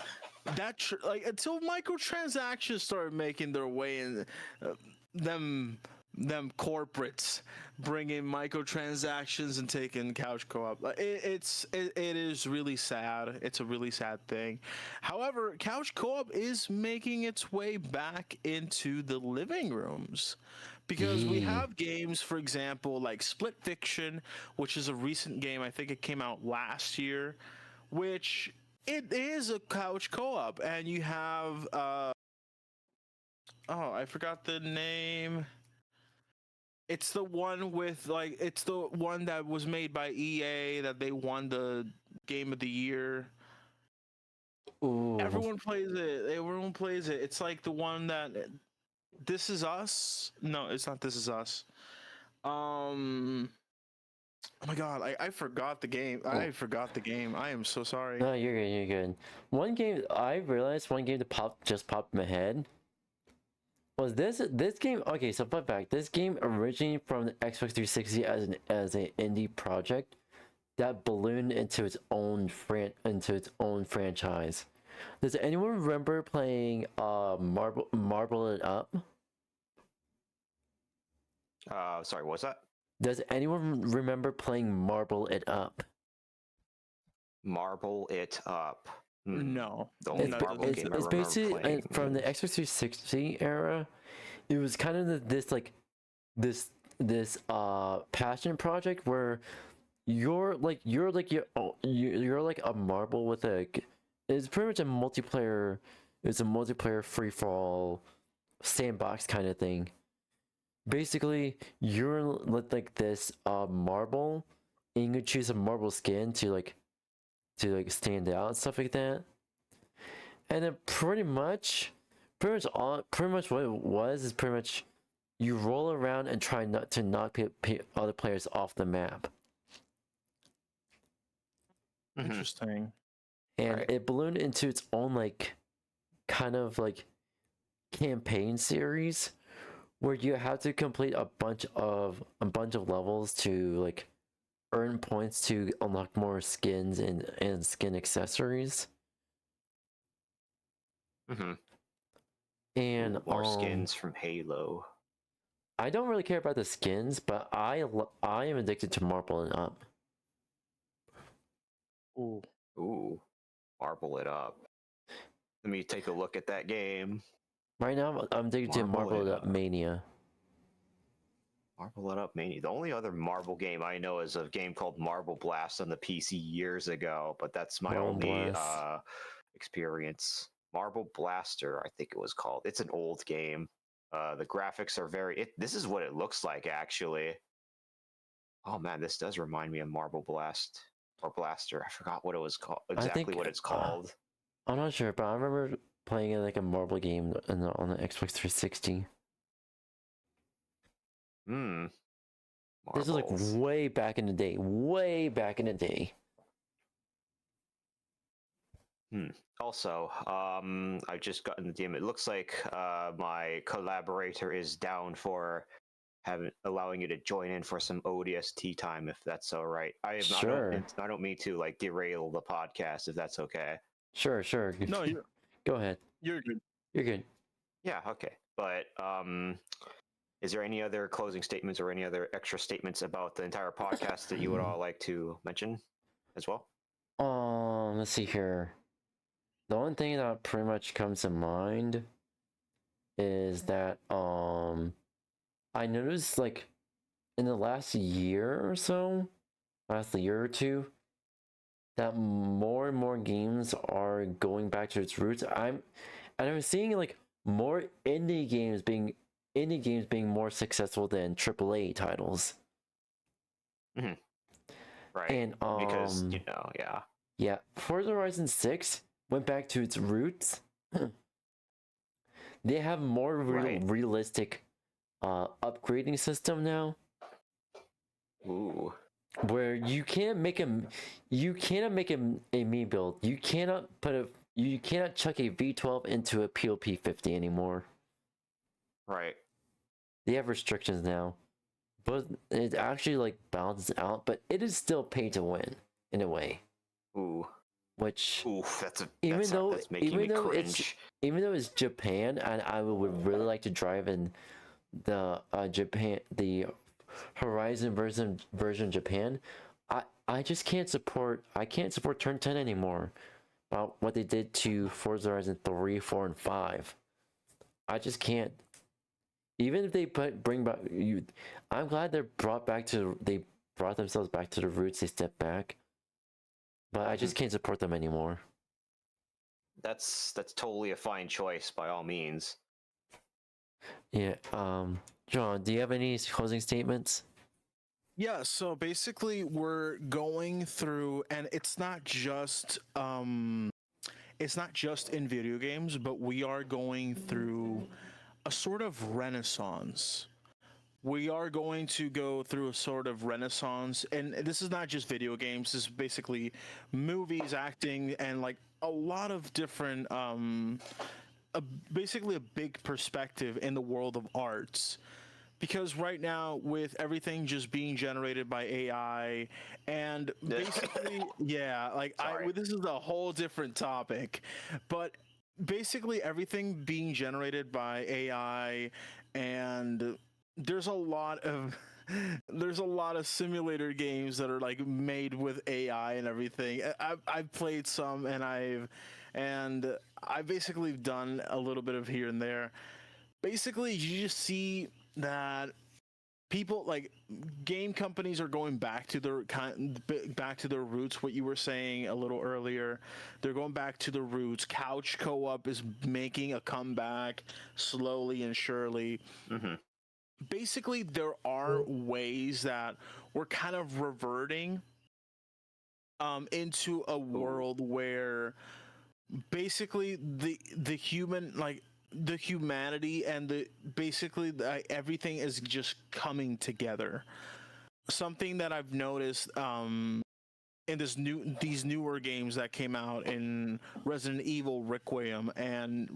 until microtransactions started making their way in. Them corporates bringing microtransactions and taking couch co-op. It is really sad. It's a really sad thing. However, couch co-op is making its way back into the living rooms. Because we have games, for example, like Split Fiction, which is a recent game. I think it came out last year, which it is a couch co-op, and you have oh, I forgot the name. It's the one with it's the one that was made by EA that they won the game of the year.
Ooh.
Everyone plays it. Everyone plays it. It's like the one that This Is Us. No, it's not This Is Us. Oh my god, I forgot the game. I forgot the game. I am so sorry.
No, you're good. You're good. One game I realized. One game that just popped in my head was this game. Okay, so fun fact: this game originated from the Xbox 360 as an indie project that ballooned into its own franchise. Does anyone remember playing Marble It Up?
Sorry, what's that?
Does anyone remember playing Marble It Up?
Marble It Up.
No.
The only Marble game I
It's
remember
basically
playing.
from the Xbox 360 era. It was kind of this passion project where you're like a marble with it's pretty much a multiplayer. It's a multiplayer free for all sandbox kind of thing. Basically, you're like this marble, and you can choose a marble skin to stand out and stuff like that. And then pretty much what it was is pretty much you roll around and try not to knock other players off the map.
Interesting.
And it ballooned into its own kind of campaign series where you have to complete a bunch of levels to earn points to unlock more skins and skin accessories. And
more skins from Halo.
I don't really care about the skins, but I am addicted to Marble It Up.
Ooh, Marble It Up. Let me take a look at that game.
Right now, I'm addicted to Marble It Up Mania.
Marble It Up Mania. The only other Marble game I know is a game called Marble Blast on the PC years ago, but that's my only experience. Marble Blaster, I think it was called. It's an old game. The graphics are this is what it looks like, actually. Oh man, this does remind me of Marble Blast or Blaster. I forgot what it was called. Exactly what it's called.
I'm not sure, but I remember playing it like a marble game on the Xbox 360. This is way back in the day. Way back in the day.
Also, I've just gotten the DM. It looks like my collaborator is down for allowing you to join in for some ODST time, if that's all right.
Sure.
I don't mean to like derail the podcast, if that's okay.
Sure.
No,
Go ahead.
you're good.
You're good.
Yeah, okay. But is there any other closing statements or any other extra statements about the entire podcast that you would all like to mention as well?
Let's see here. The only thing that pretty much comes to mind is that I noticed like in the last year or so, last year or two, that more and more games are going back to its roots. I'm seeing like more indie games being more successful than AAA titles.
Mm-hmm. Right.
And
because
yeah, Forza Horizon 6 went back to its roots. They have more realistic upgrading system now.
Ooh.
Where you cannot make a me build. You cannot chuck a V12 into a POP 50 anymore.
Right.
They have restrictions now. But it actually like balances out, but it is still pay to win in a way.
Ooh.
Which
that's
making me cringe. Even though it's Japan and I would really like to drive in the Horizon version Japan, I just can't support turn 10 anymore. About what they did to Forza Horizon 3, 4, and 5. I just can't. Even if they bring back you, I'm glad they brought themselves back to the roots. They stepped back, but I just can't support them anymore.
That's totally a fine choice by all means.
Yeah. John, do you have any closing statements?
Yeah, so basically we're going through, and it's not just in video games, but we are going through a sort of renaissance. We are going to go through a sort of renaissance, and this is not just video games. This is basically movies, acting, and like a lot of different, basically a big perspective in the world of arts. Because right now, with everything just being generated by AI, and basically, this is a whole different topic, but basically everything being generated by AI, and there's a lot of simulator games that are like made with AI and everything. I've played some, and I've basically done a little bit of here and there. Basically, you just see that people like game companies are going back to their roots. What you were saying a little earlier, they're going back to the roots. Couch co-op is making a comeback slowly and surely.
Mm-hmm.
Basically, there are ways that we're kind of reverting into a world where basically the humanity and everything is just coming together. Something that I've noticed in these newer games that came out in Resident Evil Requiem and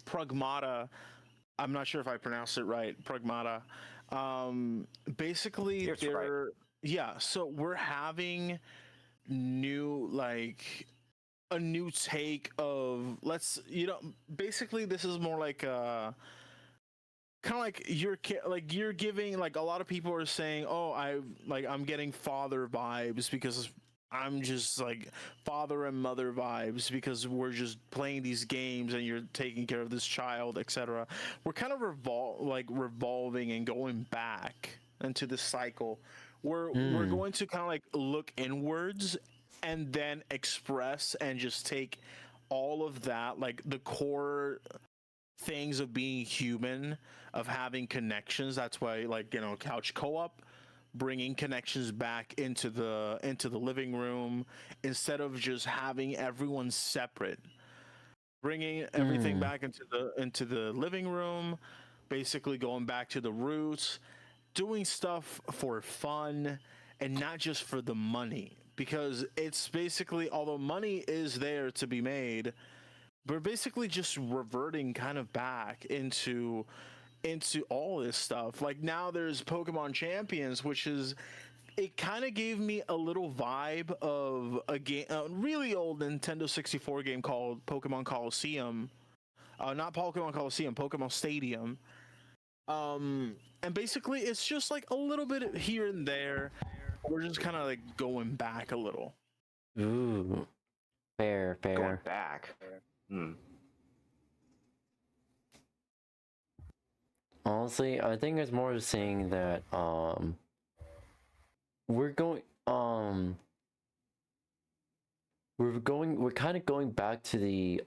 Pragmata. I'm not sure if I pronounced it right. Pragmata. Basically, so we're having a new take of basically this is more like kind of like you're giving, like, a lot of people are saying, oh, I'm getting father vibes because I'm just like father and mother vibes because we're just playing these games and you're taking care of this child, etc. We're kind of revolving and going back into this cycle. We're going to kind of like look inwards and then express and just take all of that, like the core things of being human, of having connections. That's why, like, couch co-op, bringing connections back into the living room instead of just having everyone separate. Bringing everything back into the living room, basically going back to the roots, doing stuff for fun and not just for the money. Because it's basically, although money is there to be made, we're basically just reverting kind of back into into all this stuff. Like now there's Pokemon Champions, which is, it kind of gave me a little vibe of a game, a really old Nintendo 64 game called Pokemon Coliseum. Not Pokemon Coliseum, Pokemon Stadium. And basically it's just like a little bit here and there. We're just kind of like going back a little.
Ooh, fair.
Going back.
Honestly, I think it's more just saying that we're kind of going back to the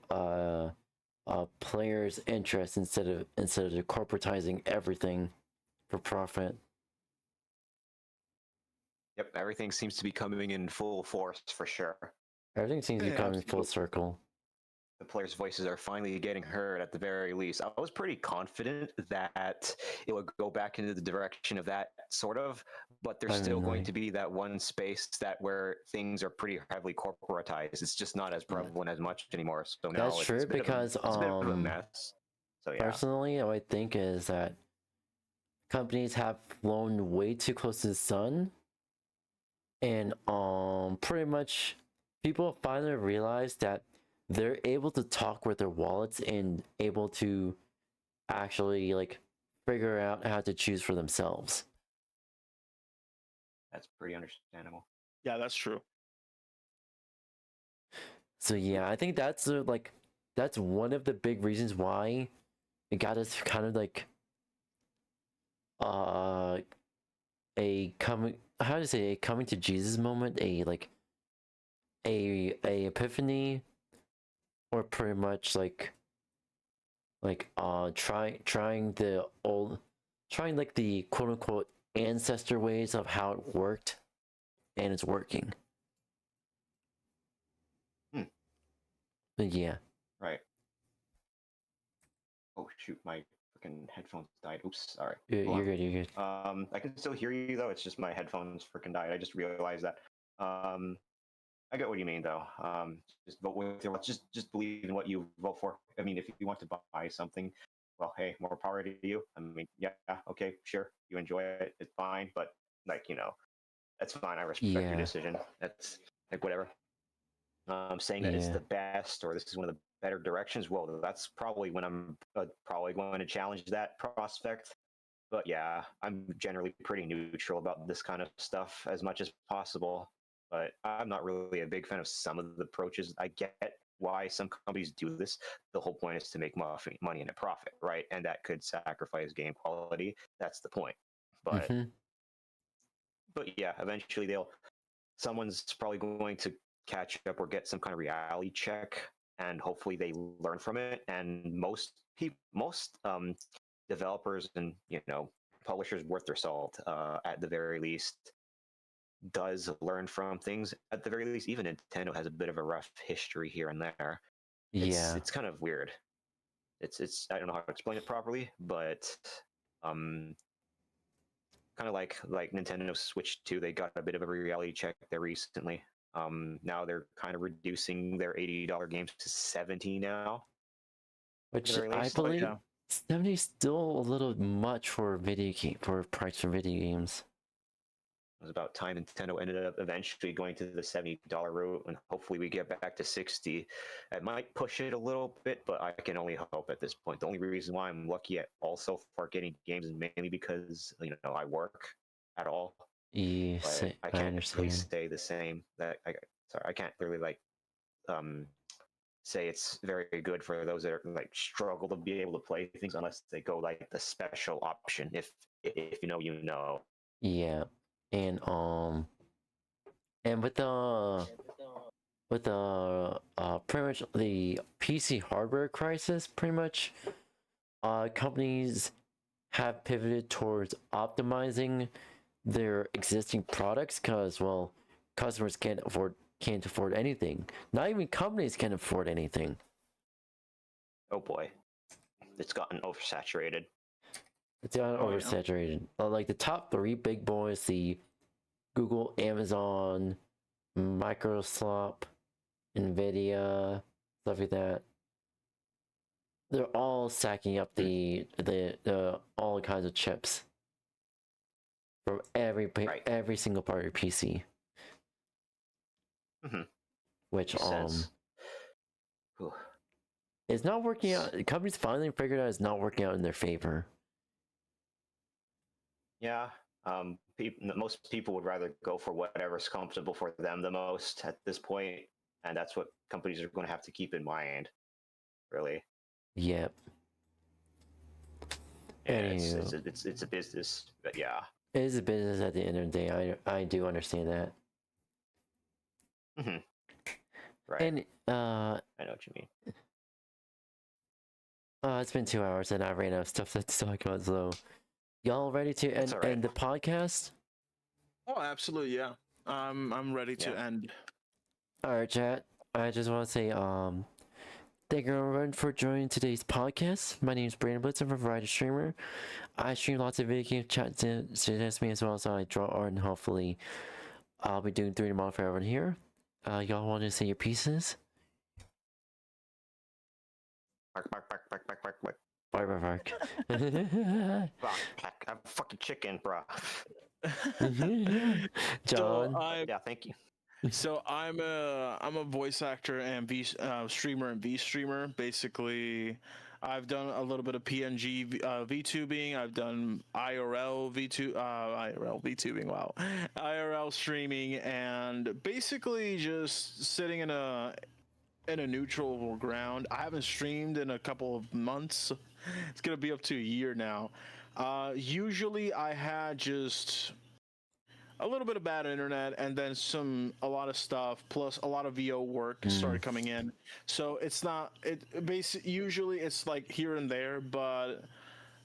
players' interest instead of corporatizing everything for profit.
Yep, everything seems to be coming in full force for sure.
Everything seems to be coming full circle.
The players' voices are finally getting heard at the very least. I was pretty confident that it would go back into the direction of that sort of, but there's still going to be that one space that where things are pretty heavily corporatized. It's just not as prevalent as much anymore. So now
that's true, because
it's a bit of a mess. So yeah.
Personally, what I think is that companies have flown way too close to the sun, and pretty much people finally realize that they're able to talk with their wallets and able to actually like figure out how to choose for themselves.
That's pretty understandable.
Yeah, that's true.
So yeah, I think that's that's one of the big reasons why it got us kind of like a coming to Jesus moment, a epiphany, or pretty much trying like the quote unquote ancestor ways of how it worked, and it's working. But yeah.
Right. Oh shoot, my freaking headphones died. Oops, sorry.
You're good.
I can still hear you though. It's just my headphones freaking died. I just realized that. I get what you mean though. Just vote with your, just believe in what you vote for. I mean, if you want to buy something, well, hey, more power to you. I mean, yeah, okay, sure, you enjoy it, it's fine. But like, that's fine. I respect your decision. That's like whatever. Saying that it's the best or this is one of the better directions. Well, that's probably when I'm probably going to challenge that prospect. But yeah, I'm generally pretty neutral about this kind of stuff as much as possible. But I'm not really a big fan of some of the approaches. I get why some companies do this. The whole point is to make money and a profit, right? And that could sacrifice game quality. That's the point. But but yeah, eventually someone's probably going to catch up or get some kind of reality check, and hopefully they learn from it. And most developers and publishers worth their salt, at the very least, does learn from things at the very least. Even Nintendo has a bit of a rough history here and there. It's kind of weird. It's I don't know how to explain it properly, but kind of like Nintendo Switch 2, they got a bit of a reality check there recently. Now they're kind of reducing their $80 games to $70 now.
Which I believe 70 is still a little much for price for video games.
It was about time Nintendo ended up eventually going to the $70 route, and hopefully we get back to 60. It might push it a little bit, but I can only hope at this point. The only reason why I'm lucky at also for getting games is mainly because I work at all.
Yes,
I can't really say the same. I can't really say it's very good for those that are struggle to be able to play things unless they go the special option. If you know.
Yeah. And with the pretty much the PC hardware crisis, pretty much companies have pivoted towards optimizing their existing products, because customers can't afford anything. Not even companies can afford anything.
Oh boy, it's gotten oversaturated.
It's gotten oversaturated. Like the top 3 big boys, the Google, Amazon, Microsoft, Nvidia, stuff like that. they're all stacking up the all kinds of chips from every single part of your PC. Which it's not working out. Companies finally figured out it's not working out in their favor.
Yeah. Most people would rather go for whatever's comfortable for them the most at this point, and that's what companies are going to have to keep in mind. Really.
Yep.
It's a business, but yeah.
It is a business at the end of the day. I do understand that.
Right.
And
I know what you mean.
It's been 2 hours and I ran out of stuff to talk about, so y'all ready to end the podcast?
Oh, absolutely, yeah. I'm ready to end.
Alright, chat. I just want to say, thank you everyone for joining today's podcast. My name is Brandon Blitz. I'm a variety streamer. I stream lots of video game chat to me as well, so I draw art, and hopefully I'll be doing 3D model for everyone here. Y'all want to say your pieces?
Bark.
Bark.
I'm a fucking chicken, bro.
John.
Yeah, thank you.
So I'm a voice actor and streamer and V-streamer. Basically, I've done a little bit of PNG VTubing. I've done IRL VTubing. Wow, IRL streaming, and basically just sitting in a neutral ground. I haven't streamed in a couple of months. It's gonna be up to a year now. Usually I had just a little bit of bad internet, and then a lot of stuff, plus a lot of VO work started coming in. So it's not usually it's like here and there, but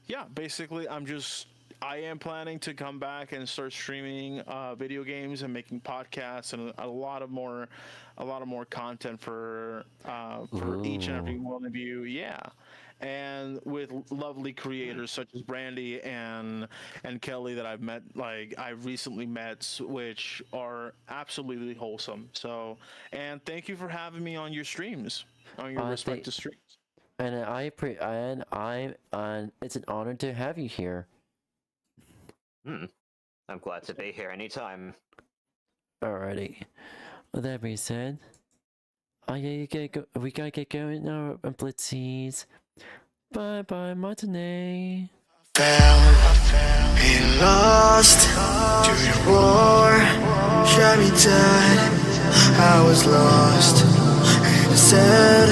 yeah, basically I am planning to come back and start streaming video games and making podcasts and a lot more content for each and every one of you. Yeah. And with lovely creators such as Brandy and Kelly that I've recently met, which are absolutely wholesome. So, and thank you for having me on your streams, on your respective streams.
And it's an honor to have you here.
I'm glad to be here anytime.
Alrighty. With that being said, we gotta get going now, Blitzies. Bye bye, matinee.
Been lost to the war, shot me dead. I was lost and I said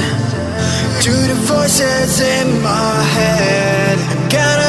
to the voices in my head, I gotta